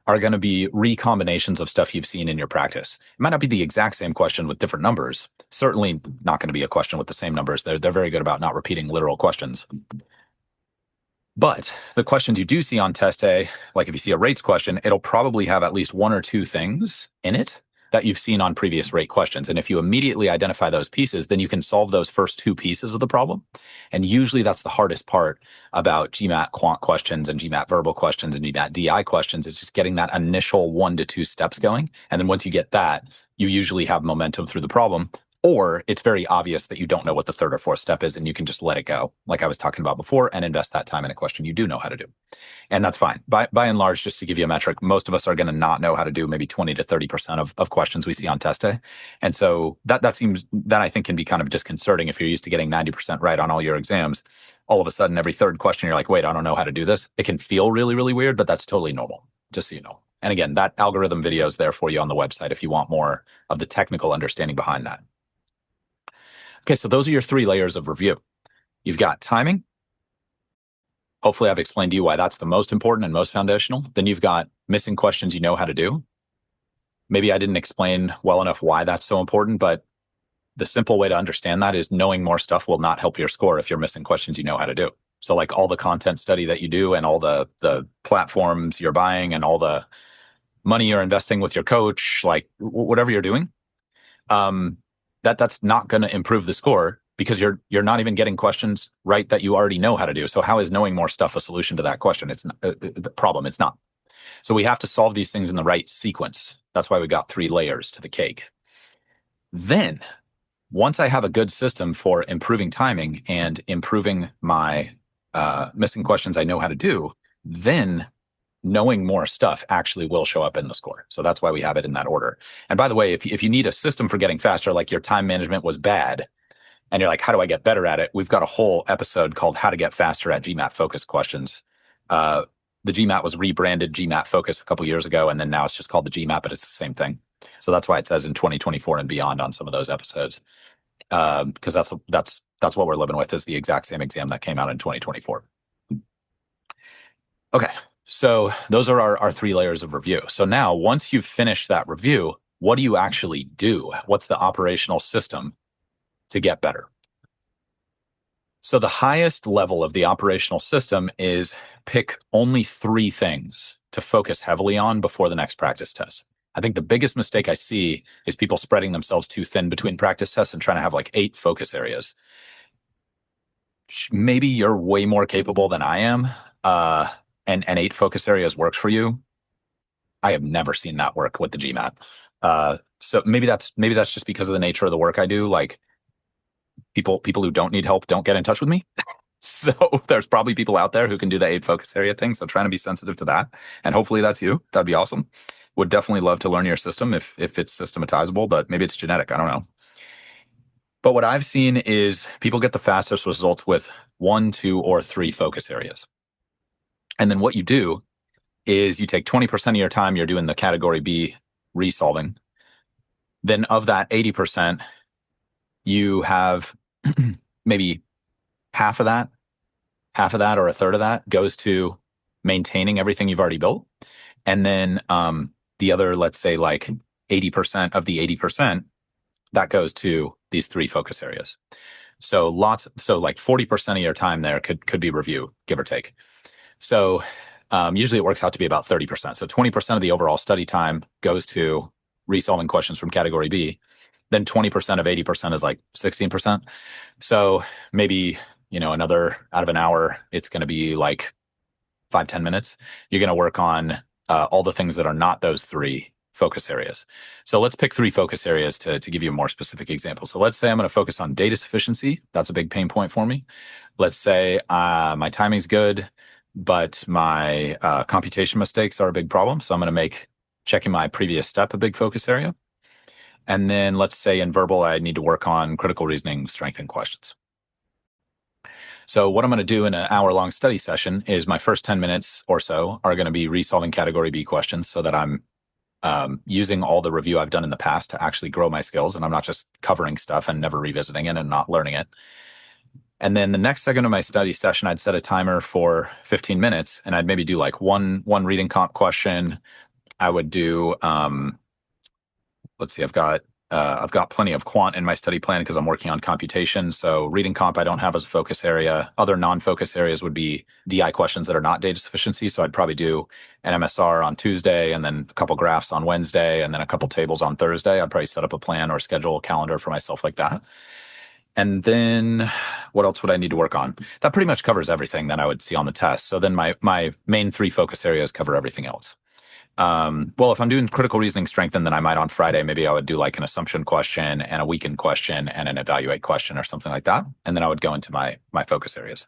are going to be recombinations of stuff you've seen in your practice. It might not be the exact same question with different numbers. Certainly not going to be a question with the same numbers. They're very good about not repeating literal questions. But the questions you do see on test A, like if you see a rates question, it'll probably have at least one or two things in it that you've seen on previous rate questions. And if you immediately identify those pieces, then you can solve those first two pieces of the problem. And usually that's the hardest part about GMAT quant questions and GMAT verbal questions and GMAT DI questions, is just getting that initial 1 to 2 steps going. And then once you get that, you usually have momentum through the problem. Or it's very obvious that you don't know what the third or fourth step is and you can just let it go, like I was talking about before, and invest that time in a question you do know how to do. And that's fine. By and large, just to give you a metric, most of us are going to not know how to do maybe 20 to 30% of questions we see on test day. And so that I think can be kind of disconcerting if you're used to getting 90% right on all your exams. All of a sudden, every third question, you're like, wait, I don't know how to do this. It can feel really, really weird, but that's totally normal, just so you know. And again, that algorithm video is there for you on the website if you want more of the technical understanding behind that. Okay, so those are your 3 layers of review. You've got timing. Hopefully I've explained to you why that's the most important and most foundational. Then you've got missing questions you know how to do. Maybe I didn't explain well enough why that's so important, but the simple way to understand that is knowing more stuff will not help your score if you're missing questions you know how to do. So like all the content study that you do and all the platforms you're buying and all the money you're investing with your coach, like whatever you're doing, that's not going to improve the score because you're not even getting questions right that you already know how to do. So how is knowing more stuff a solution to that question? It's not, the problem. It's not. So we have to solve these things in the right sequence. That's why we got 3 layers to the cake. Then once I have a good system for improving timing and improving my missing questions I know how to do, then knowing more stuff actually will show up in the score. So that's why we have it in that order. And by the way, if you need a system for getting faster, like your time management was bad, and you're like, how do I get better at it? We've got a whole episode called How to Get Faster at GMAT Focus Questions. The GMAT was rebranded GMAT Focus a couple years ago, and then now it's just called the GMAT, but it's the same thing. So that's why it says in 2024 and beyond on some of those episodes, because that's what we're living with, is the exact same exam that came out in 2024. Okay, so those are our 3 layers of review. So now, once you've finished that review, what do you actually do? What's the operational system to get better? So the highest level of the operational system is pick only 3 things to focus heavily on before the next practice test. I think the biggest mistake I see is people spreading themselves too thin between practice tests and trying to have like 8 focus areas. Maybe you're way more capable than I am, and 8 focus areas works for you. I have never seen that work with the GMAT. So maybe that's just because of the nature of the work I do. Like people who don't need help don't get in touch with me. So there's probably people out there who can do the 8 focus area thing. So trying to be sensitive to that. And hopefully that's you. That'd be awesome. Would definitely love to learn your system if it's systematizable, but maybe it's genetic. I don't know. But what I've seen is people get the fastest results with 1, 2, or 3 focus areas. And then what you do is you take 20% of your time, you're doing the category B resolving. Then of that 80%, you have maybe half of that or a third of that goes to maintaining everything you've already built. And then the other, let's say like 80% of the 80%, that goes to these 3 focus areas. So like 40% of your time there could be review, give or take. So usually it works out to be about 30%. So 20% of the overall study time goes to resolving questions from category B. Then 20% of 80% is like 16%. So maybe, another out of an hour, it's going to be like 5-10 minutes, you're going to work on all the things that are not those three focus areas. So let's pick three focus areas to give you a more specific example. So let's say I'm going to focus on data sufficiency. That's a big pain point for me. Let's say my timing's good, but my computation mistakes are a big problem. So I'm going to make checking my previous step a big focus area. And then let's say in verbal, I need to work on critical reasoning, strength, and questions. So what I'm going to do in an hour-long study session is my first 10 minutes or so are going to be resolving category B questions so that I'm using all the review I've done in the past to actually grow my skills, and I'm not just covering stuff and never revisiting it and not learning it. And then the next second of my study session, I'd set a timer for 15 minutes, and I'd maybe do like one reading comp question. I would do, let's see, I've got plenty of quant in my study plan because I'm working on computation. So reading comp, I don't have as a focus area. Other non-focus areas would be DI questions that are not data sufficiency. So I'd probably do an MSR on Tuesday and then a couple graphs on Wednesday and then a couple tables on Thursday. I'd probably set up a plan or schedule a calendar for myself like that. And then what else would I need to work on? That pretty much covers everything that I would see on the test. So then my main three focus areas cover everything else. Well, if I'm doing critical reasoning strength, then I might on Friday, maybe I would do like an assumption question and a weekend question and an evaluate question or something like that. And then I would go into my focus areas.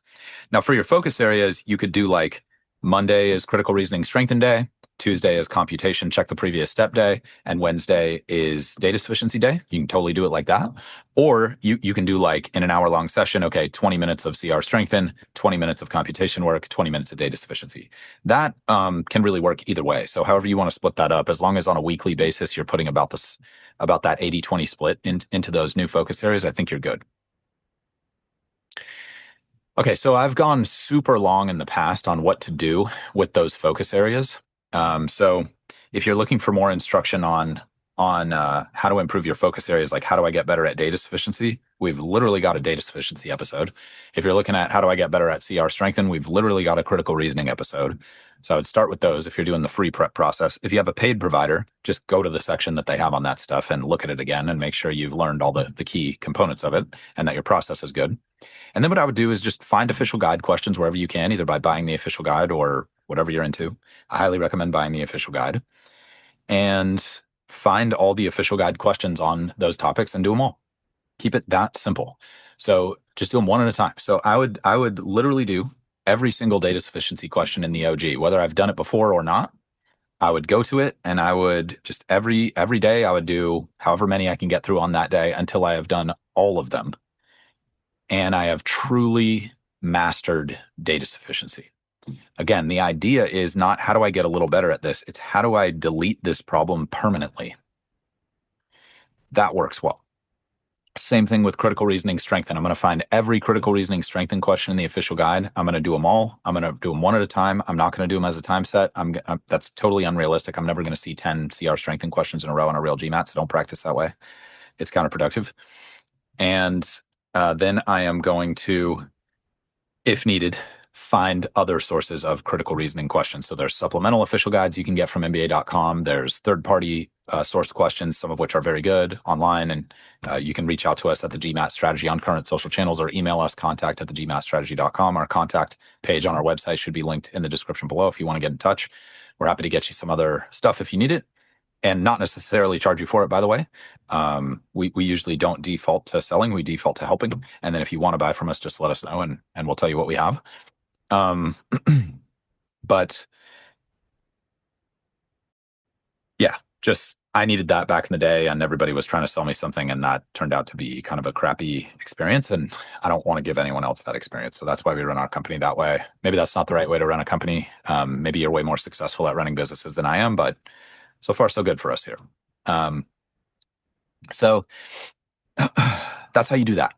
Now for your focus areas, you could do like Monday is critical reasoning strengthen day, Tuesday is computation check the previous step day, and Wednesday is data sufficiency day. You can totally do it like that. Or you can do like in an hour-long session, okay, 20 minutes of CR strengthen, 20 minutes of computation work, 20 minutes of data sufficiency. That can really work either way. So however you want to split that up, as long as on a weekly basis you're putting about that 80-20 split into those new focus areas, I think you're good. Okay, so I've gone super long in the past on what to do with those focus areas. So if you're looking for more instruction on how to improve your focus areas, like how do I get better at data sufficiency, we've literally got a data sufficiency episode. If you're looking at how do I get better at CR strengthen, we've literally got a critical reasoning episode. So I would start with those if you're doing the free prep process. If you have a paid provider, just go to the section that they have on that stuff and look at it again and make sure you've learned all the key components of it and that your process is good. And then what I would do is just find official guide questions wherever you can, either by buying the official guide or whatever you're into. I highly recommend buying the official guide and find all the official guide questions on those topics and do them all. Keep it that simple. So just do them one at a time. So I would literally do every single data sufficiency question in the OG, whether I've done it before or not. I would go to it and I would just every day I would do however many I can get through on that day until I have done all of them. And I have truly mastered data sufficiency. Again, the idea is not how do I get a little better at this? It's how do I delete this problem permanently? That works well. Same thing with critical reasoning strengthen. I'm going to find every critical reasoning strengthen question in the official guide. I'm going to do them all. I'm going to do them one at a time. I'm not going to do them as a time set. That's totally unrealistic. I'm never going to see 10 CR strengthen questions in a row on a real GMAT, so don't practice that way. It's counterproductive. And then I am going to, if needed, find other sources of critical reasoning questions. So there's supplemental official guides you can get from MBA.com. There's third-party sourced questions, some of which are very good online. And you can reach out to us at the GMAT Strategy on current social channels or email us contact@thegmatstrategy.com. Our contact page on our website should be linked in the description below if you want to get in touch. We're happy to get you some other stuff if you need it. And not necessarily charge you for it, by the way. We usually don't default to selling. We default to helping. And then if you want to buy from us, just let us know and we'll tell you what we have. But yeah, just I needed that back in the day and everybody was trying to sell me something and that turned out to be kind of a crappy experience. And I don't want to give anyone else that experience. So that's why we run our company that way. Maybe that's not the right way to run a company. Maybe you're way more successful at running businesses than I am, but so far so good for us here. So that's how you do that.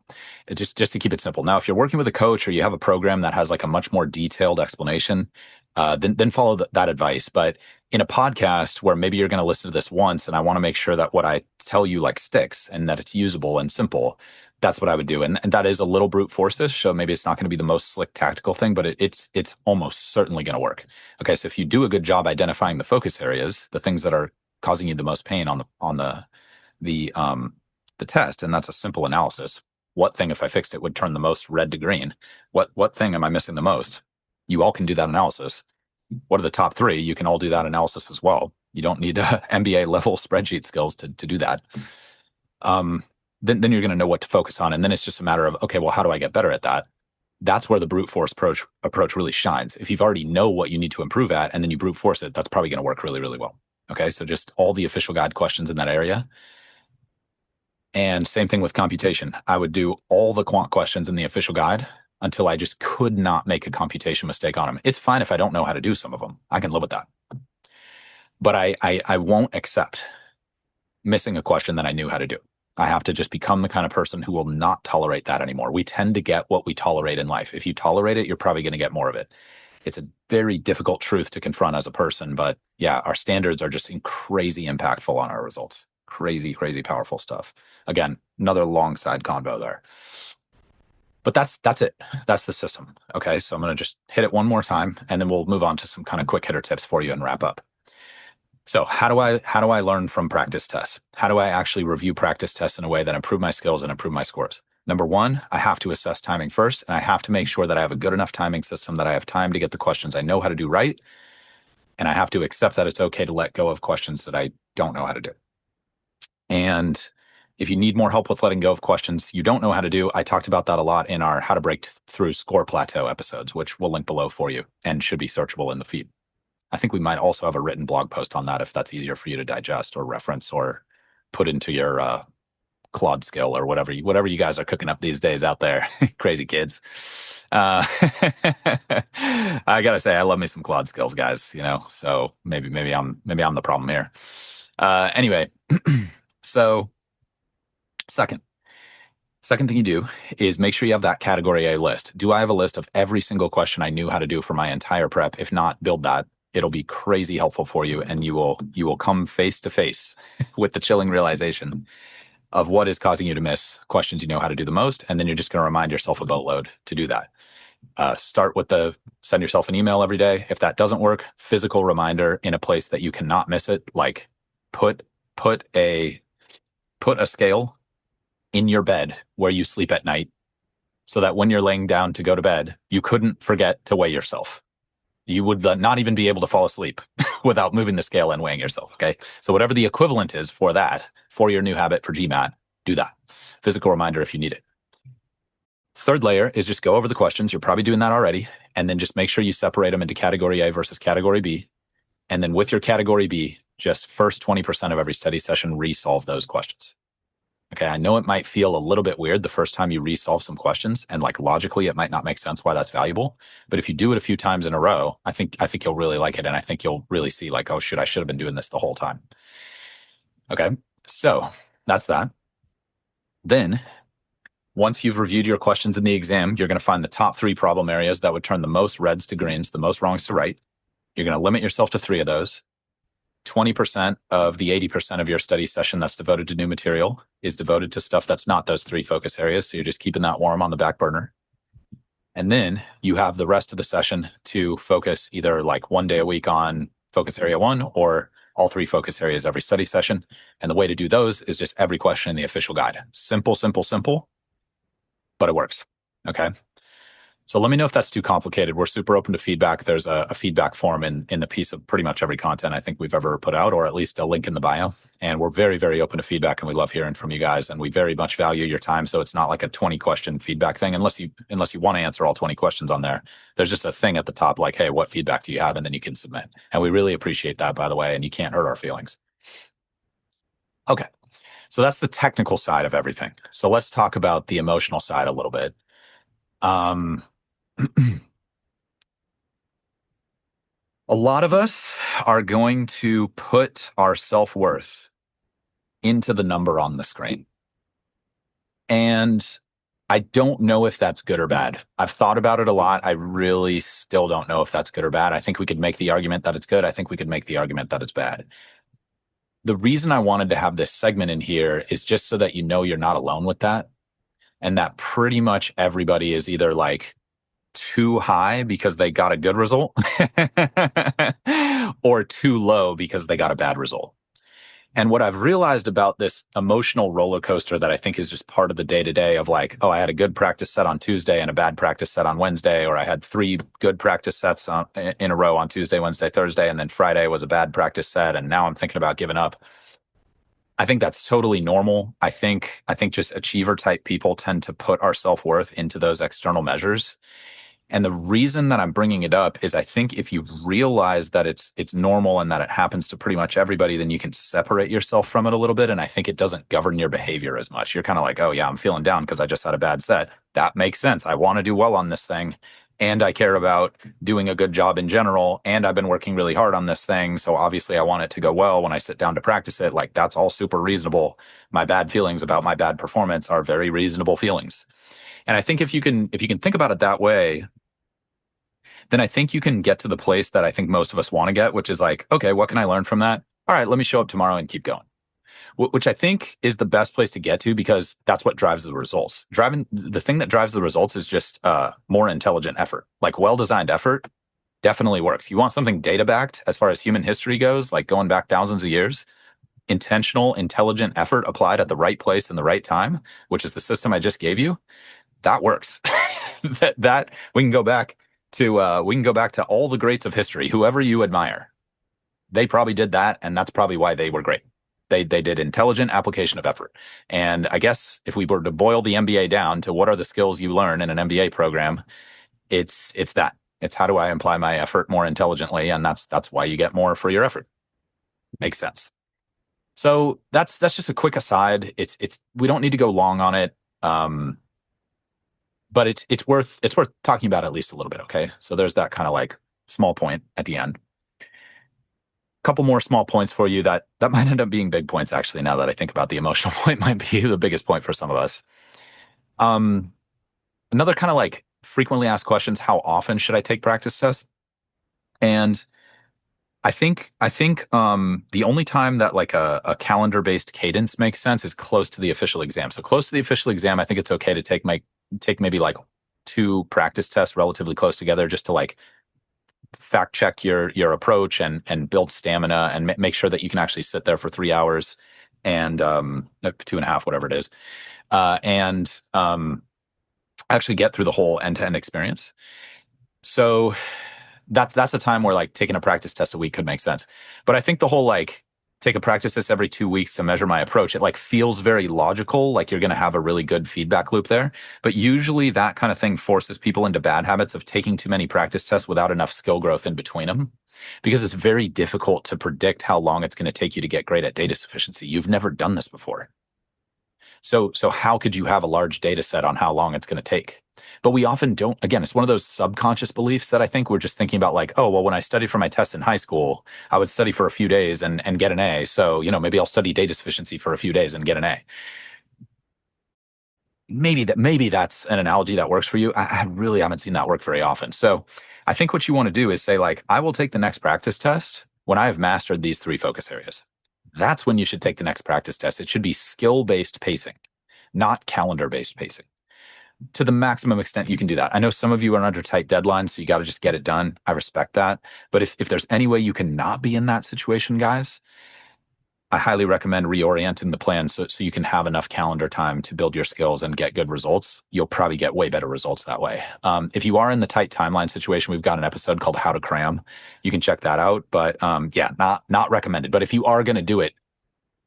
Just to keep it simple. Now, if you're working with a coach or you have a program that has like a much more detailed explanation, then follow that advice. But in a podcast where maybe you're going to listen to this once, and I want to make sure that what I tell you like sticks and that it's usable and simple, that's what I would do. And that is a little brute force-ish. So maybe it's not going to be the most slick tactical thing, but it's almost certainly going to work. Okay, so if you do a good job identifying the focus areas, the things that are causing you the most pain on the test, and that's a simple analysis. What thing, if I fixed it, would turn the most red to green? What thing am I missing the most? You all can do that analysis. What are the top three? You can all do that analysis as well. You don't need MBA level spreadsheet skills to do that. Then you're going to know what to focus on. And then it's just a matter of, okay, well, how do I get better at that? That's where the brute force approach really shines. If you've already know what you need to improve at and then you brute force it, that's probably going to work really, really well. Okay, so just all the official guide questions in that area. And same thing with computation. I would do all the quant questions in the official guide until I just could not make a computation mistake on them. It's fine if I don't know how to do some of them. I can live with that. But I won't accept missing a question that I knew how to do. I have to just become the kind of person who will not tolerate that anymore. We tend to get what we tolerate in life. If you tolerate it, you're probably going to get more of it. It's a very difficult truth to confront as a person, but yeah, our standards are just crazy impactful on our results. Crazy, crazy powerful stuff. Again, another long side convo there. But that's it. That's the system. Okay, so I'm going to just hit it one more time, and then we'll move on to some kind of quick hitter tips for you and wrap up. So how do I learn from practice tests? How do I actually review practice tests in a way that improve my skills and improve my scores? Number one, I have to assess timing first, and I have to make sure that I have a good enough timing system that I have time to get the questions I know how to do right, and I have to accept that it's okay to let go of questions that I don't know how to do. And if you need more help with letting go of questions you don't know how to do, I talked about that a lot in our How to Break Through Score Plateau episodes, which we'll link below for you and should be searchable in the feed. I think we might also have a written blog post on that if that's easier for you to digest or reference or put into your Claude skill or whatever you guys are cooking up these days out there. Crazy kids. I gotta say, I love me some Claude skills, guys. So maybe I'm the problem here. Anyway, so second thing you do is make sure you have that category A list. Do I have a list of every single question I knew how to do for my entire prep? If not, build that. It'll be crazy helpful for you, and you will come face to face with the chilling realization of what is causing you to miss questions you know how to do the most, and then you're just going to remind yourself a boatload to do that. Start with send yourself an email every day. If that doesn't work, physical reminder in a place that you cannot miss it. Like put a scale in your bed where you sleep at night, so that when you're laying down to go to bed, you couldn't forget to weigh yourself. You would not even be able to fall asleep without moving the scale and weighing yourself. Okay. So whatever the equivalent is for that, for your new habit for GMAT, do that. Physical reminder if you need it. Third layer is just go over the questions. You're probably doing that already. And then just make sure you separate them into category A versus category B. And then with your category B, just first 20% of every study session, resolve those questions. Okay, I know it might feel a little bit weird the first time you resolve some questions, and like logically, it might not make sense why that's valuable. But if you do it a few times in a row, I think you'll really like it, and I think you'll really see like, oh shoot, I should have been doing this the whole time. Okay, so that's that. Then, once you've reviewed your questions in the exam, you're going to find the top 3 problem areas that would turn the most reds to greens, the most wrongs to right. You're going to limit yourself to 3 of those. 20% of the 80% of your study session that's devoted to new material is devoted to stuff that's not those 3 focus areas. So you're just keeping that warm on the back burner. And then you have the rest of the session to focus either like 1 day a week on focus area 1 or all 3 focus areas every study session. And the way to do those is just every question in the official guide. Simple, but it works. Okay. So let me know if that's too complicated. We're super open to feedback. There's a feedback form in the piece of pretty much every content I think we've ever put out, or at least a link in the bio. And we're very, very open to feedback, and we love hearing from you guys. And we very much value your time. So it's not like a 20 question feedback thing, unless you want to answer all 20 questions on there. There's just a thing at the top like, hey, what feedback do you have? And then you can submit. And we really appreciate that, by the way. And you can't hurt our feelings. Okay. So that's the technical side of everything. So let's talk about the emotional side a little bit. A lot of us are going to put our self-worth into the number on the screen. And I don't know if that's good or bad. I've thought about it a lot. I really still don't know if that's good or bad. I think we could make the argument that it's good. I think we could make the argument that it's bad. The reason I wanted to have this segment in here is just so that you know you're not alone with that, and that pretty much everybody is either like too high because they got a good result or too low because they got a bad result. And what I've realized about this emotional roller coaster that I think is just part of the day to day of like, oh, I had a good practice set on Tuesday and a bad practice set on Wednesday, or I had three good practice sets in a row on Tuesday, Wednesday, Thursday, and then Friday was a bad practice set, and now I'm thinking about giving up. I think that's totally normal. I think just achiever type people tend to put our self-worth into those external measures. And the reason that I'm bringing it up is I think if you realize that it's normal and that it happens to pretty much everybody, then you can separate yourself from it a little bit. And I think it doesn't govern your behavior as much. You're kind of like, oh yeah, I'm feeling down because I just had a bad set. That makes sense. I want to do well on this thing. And I care about doing a good job in general. And I've been working really hard on this thing. So obviously I want it to go well when I sit down to practice it. Like that's all super reasonable. My bad feelings about my bad performance are very reasonable feelings. And I think if you can think about it that way, then I think you can get to the place that I think most of us want to get, which is like, okay, what can I learn from that? All right, let me show up tomorrow and keep going. Which I think is the best place to get to because that's what drives the results. Driving the thing that drives the results is just more intelligent effort. Like well-designed effort definitely works. You want something data backed as far as human history goes, like going back thousands of years. Intentional, intelligent effort applied at the right place in the right time, which is the system I just gave you, that works. that we can go back to all the greats of history, whoever you admire. They probably did that, and that's probably why they were great. They did intelligent application of effort. And I guess if we were to boil the MBA down to what are the skills you learn in an MBA program, it's that. It's how do I apply my effort more intelligently, and that's why you get more for your effort. Makes sense. So that's just a quick aside. It's we don't need to go long on it. But it's worth talking about at least a little bit. Okay, so there's that kind of like small point at the end. Couple more small points for you that might end up being big points actually. Now that I think about the emotional point, might be the biggest point for some of us. Um, Another kind of like frequently asked questions: how often should I take practice tests? And I think the only time that like a calendar based cadence makes sense is close to the official exam. So close to the official exam, I think it's okay to take maybe like two practice tests relatively close together just to like fact check your approach and build stamina and make sure that you can actually sit there for 3 hours and 2.5, whatever it is, and actually get through the whole end to end experience. So that's a time where like taking a practice test a week could make sense. But I think the whole like take a practice test every 2 weeks to measure my approach, it like feels very logical, like you're going to have a really good feedback loop there. But usually that kind of thing forces people into bad habits of taking too many practice tests without enough skill growth in between them. Because it's very difficult to predict how long it's going to take you to get great at data sufficiency. You've never done this before. So how could you have a large data set on how long it's going to take? But we often don't. Again, it's one of those subconscious beliefs that I think we're just thinking about like, oh, well, when I studied for my test in high school, I would study for a few days and get an A. So, maybe I'll study data sufficiency for a few days and get an A. Maybe that's an analogy that works for you. I really haven't seen that work very often. So I think what you want to do is say, like, I will take the next practice test when I have mastered these three focus areas. That's when you should take the next practice test. It should be skill-based pacing, not calendar-based pacing. To the maximum extent you can do that. I know some of you are under tight deadlines, so you got to just get it done. I respect that. But if there's any way you can not be in that situation, guys, I highly recommend reorienting the plan so you can have enough calendar time to build your skills and get good results. You'll probably get way better results that way. If you are in the tight timeline situation, we've got an episode called How to Cram. You can check that out. But yeah, not recommended. But if you are going to do it,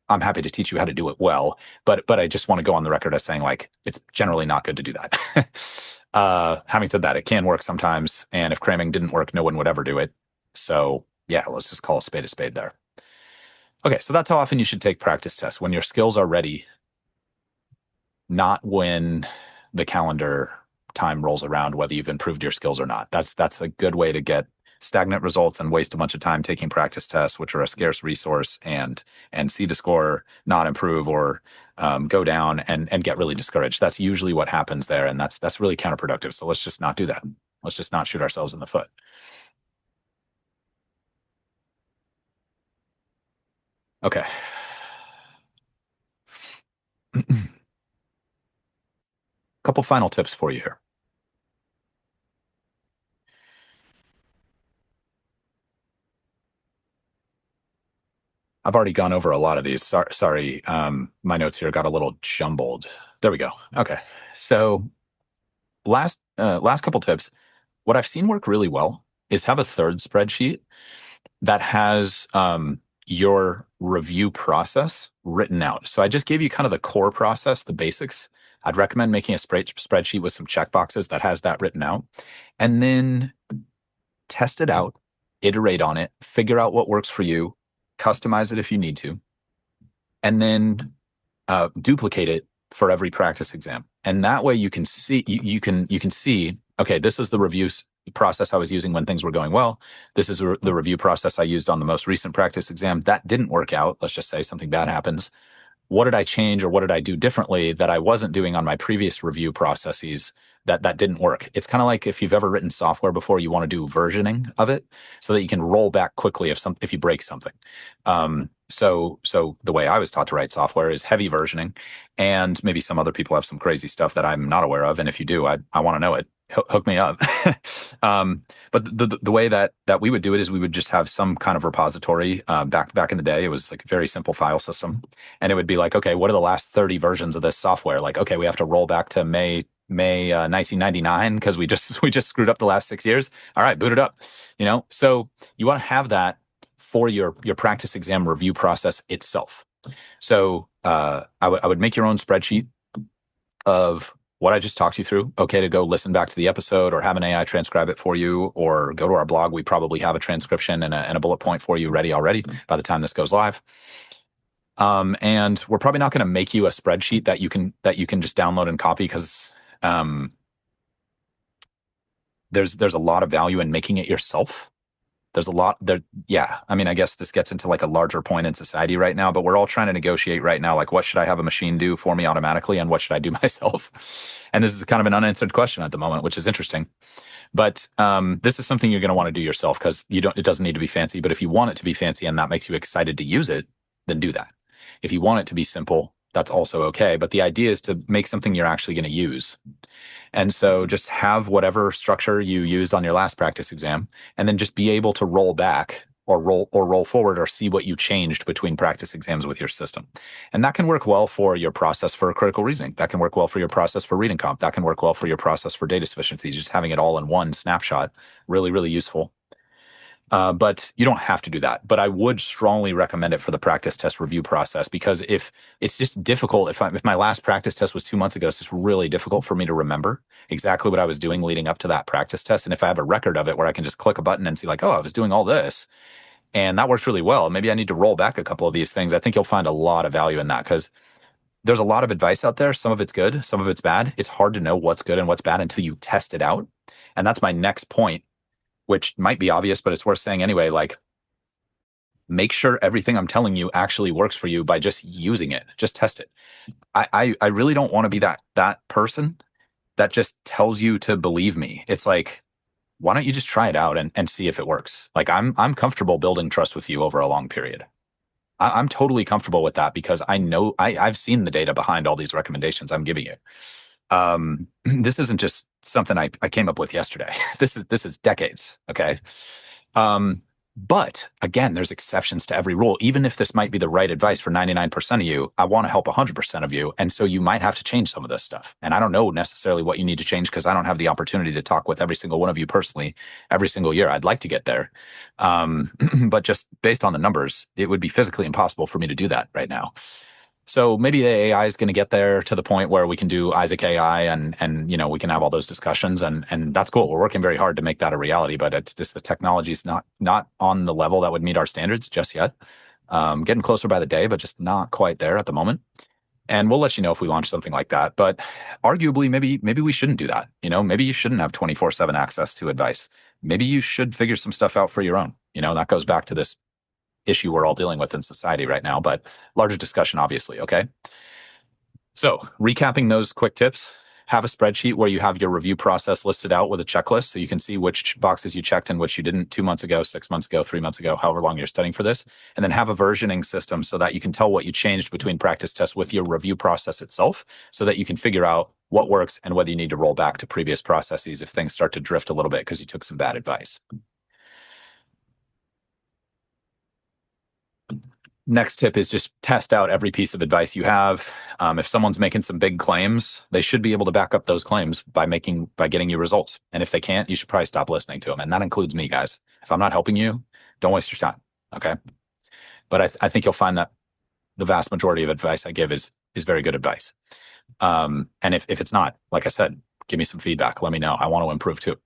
I'm happy to teach you how to do it well. But I just want to go on the record as saying like it's generally not good to do that. Having said that, it can work sometimes. And if cramming didn't work, no one would ever do it. So yeah, let's just call a spade there. Okay, so that's how often you should take practice tests when your skills are ready, not when the calendar time rolls around, whether you've improved your skills or not. That's a good way to get stagnant results and waste a bunch of time taking practice tests, which are a scarce resource, and see the score not improve or go down and get really discouraged. That's usually what happens there, and that's really counterproductive. So let's just not do that. Let's just not shoot ourselves in the foot. Okay. Couple final tips for you here. I've already gone over a lot of these. Sorry, my notes here got a little jumbled. There we go. Okay. So last couple tips. What I've seen work really well is have a third spreadsheet that has your review process written out. So I just gave you kind of the core process, the basics. I'd recommend making a spreadsheet with some checkboxes that has that written out, and then test it out, iterate on it, figure out what works for you, customize it if you need to, and then duplicate it for every practice exam. And that way you can see you can see, okay, this is the review process I was using when things were going well. This is the review process I used on the most recent practice exam. That didn't work out. Let's just say something bad happens. What did I change or what did I do differently that I wasn't doing on my previous review processes that didn't work? It's kind of like if you've ever written software before, you want to do versioning of it so that you can roll back quickly if you break something. So the way I was taught to write software is heavy versioning, and maybe some other people have some crazy stuff that I'm not aware of. And if you do, I want to know it. Hook me up. But the way that we would do it is we would just have some kind of repository. Back in the day, it was like a very simple file system, and it would be like, okay, what are the last 30 versions of this software? Like, okay, we have to roll back to May 1999 because we just screwed up the last 6 years. All right, boot it up. So you want to have that for your practice exam review process itself. So I would make your own spreadsheet of what I just talked you through. Okay, to go listen back to the episode or have an AI transcribe it for you, or go to our blog. We probably have a transcription and a bullet point for you ready already by the time this goes live. And we're probably not going to make you a spreadsheet that you can just download and copy because there's a lot of value in making it yourself. There's a lot there. Yeah. I mean, I guess this gets into like a larger point in society right now, but we're all trying to negotiate right now. Like, what should I have a machine do for me automatically? And what should I do myself? And this is kind of an unanswered question at the moment, which is interesting. But this is something you're going to want to do yourself because it doesn't need to be fancy. But if you want it to be fancy and that makes you excited to use it, then do that. If you want it to be simple, that's also okay. But the idea is to make something you're actually going to use. And so just have whatever structure you used on your last practice exam, and then just be able to roll back or roll forward or see what you changed between practice exams with your system. And that can work well for your process for critical reasoning. That can work well for your process for reading comp. That can work well for your process for data sufficiency. Just having it all in one snapshot, really, really useful. But you don't have to do that. But I would strongly recommend it for the practice test review process, because if it's just difficult, if my last practice test was 2 months ago, it's just really difficult for me to remember exactly what I was doing leading up to that practice test. And if I have a record of it where I can just click a button and see like, oh, I was doing all this and that worked really well, maybe I need to roll back a couple of these things. I think you'll find a lot of value in that because there's a lot of advice out there. Some of it's good, some of it's bad. It's hard to know what's good and what's bad until you test it out. And that's my next point, which might be obvious, but it's worth saying anyway. Like, make sure everything I'm telling you actually works for you by just using it. Just test it. I really don't want to be that person that just tells you to believe me. It's like, why don't you just try it out and see if it works? Like, I'm comfortable building trust with you over a long period. I'm totally comfortable with that because I know I've seen the data behind all these recommendations I'm giving you. This isn't just something I came up with yesterday. This is decades. Okay. But again, there's exceptions to every rule. Even if this might be the right advice for 99% of you, I want to help 100% of you. And so you might have to change some of this stuff. And I don't know necessarily what you need to change because I don't have the opportunity to talk with every single one of you personally every single year. I'd like to get there. But just based on the numbers, it would be physically impossible for me to do that right now. So maybe the AI is going to get there to the point where we can do Isaac AI and we can have all those discussions and that's cool. We're working very hard to make that a reality, but it's just the technology is not on the level that would meet our standards just yet. Getting closer by the day, but just not quite there at the moment. And we'll let you know if we launch something like that. But arguably, maybe we shouldn't do that. Maybe you shouldn't have 24/7 access to advice. Maybe you should figure some stuff out for your own. That goes back to this issue we're all dealing with in society right now, but larger discussion, obviously. Okay. So recapping those quick tips, have a spreadsheet where you have your review process listed out with a checklist so you can see which boxes you checked and which you didn't 2 months ago, 6 months ago, 3 months ago, however long you're studying for this. And then have a versioning system so that you can tell what you changed between practice tests with your review process itself so that you can figure out what works and whether you need to roll back to previous processes if things start to drift a little bit because you took some bad advice. Next tip is just test out every piece of advice you have. If someone's making some big claims, they should be able to back up those claims by getting you results. And if they can't, you should probably stop listening to them. And that includes me, guys. If I'm not helping you, don't waste your time. Okay. But I think you'll find that the vast majority of advice I give is very good advice. And if it's not, like I said, give me some feedback. Let me know. I want to improve too.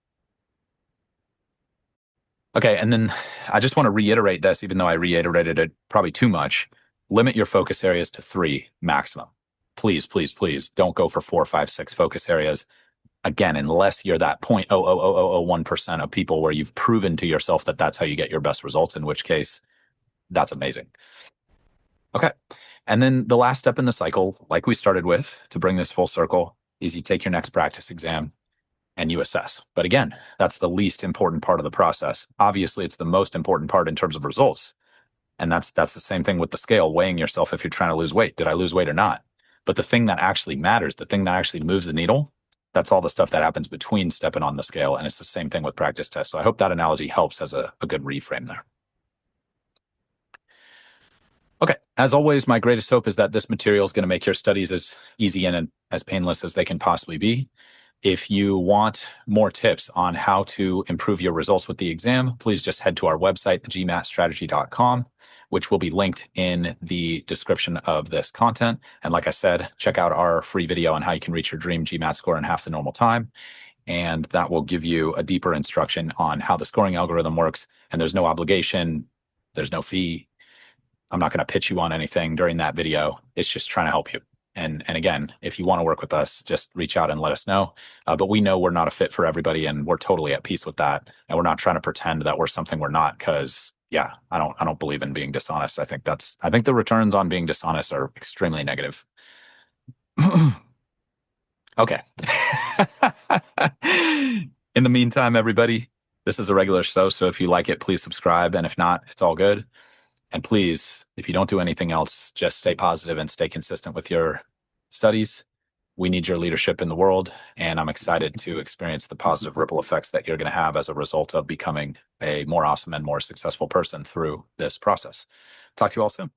Okay, and then I just want to reiterate this, even though I reiterated it probably too much. Limit your focus areas to 3 maximum. Please, please, please don't go for 4, 5, 6 focus areas. Again, unless you're that 0.00001% of people where you've proven to yourself that that's how you get your best results, in which case that's amazing. Okay. And then the last step in the cycle, like we started with, to bring this full circle, is you take your next practice exam and you assess. But again, that's the least important part of the process. Obviously, it's the most important part in terms of results. And that's the same thing with the scale, weighing yourself if you're trying to lose weight. Did I lose weight or not? But the thing that actually matters, the thing that actually moves the needle, that's all the stuff that happens between stepping on the scale. And it's the same thing with practice tests. So I hope that analogy helps as a good reframe there. Okay. As always, my greatest hope is that this material is going to make your studies as easy and as painless as they can possibly be. If you want more tips on how to improve your results with the exam, please just head to our website, gmatstrategy.com, which will be linked in the description of this content. And like I said, check out our free video on how you can reach your dream GMAT score in half the normal time. And that will give you a deeper instruction on how the scoring algorithm works. And there's no obligation, there's no fee. I'm not going to pitch you on anything during that video. It's just trying to help you. And again, if you want to work with us, just reach out and let us know. But we know we're not a fit for everybody, and we're totally at peace with that. And we're not trying to pretend that we're something we're not, because yeah, I don't believe in being dishonest. I think the returns on being dishonest are extremely negative. Okay. In the meantime, everybody, this is a regular show. So if you like it, please subscribe. And if not, it's all good. And please, if you don't do anything else, just stay positive and stay consistent with your studies. We need your leadership in the world, and I'm excited to experience the positive ripple effects that you're going to have as a result of becoming a more awesome and more successful person through this process. Talk to you all soon.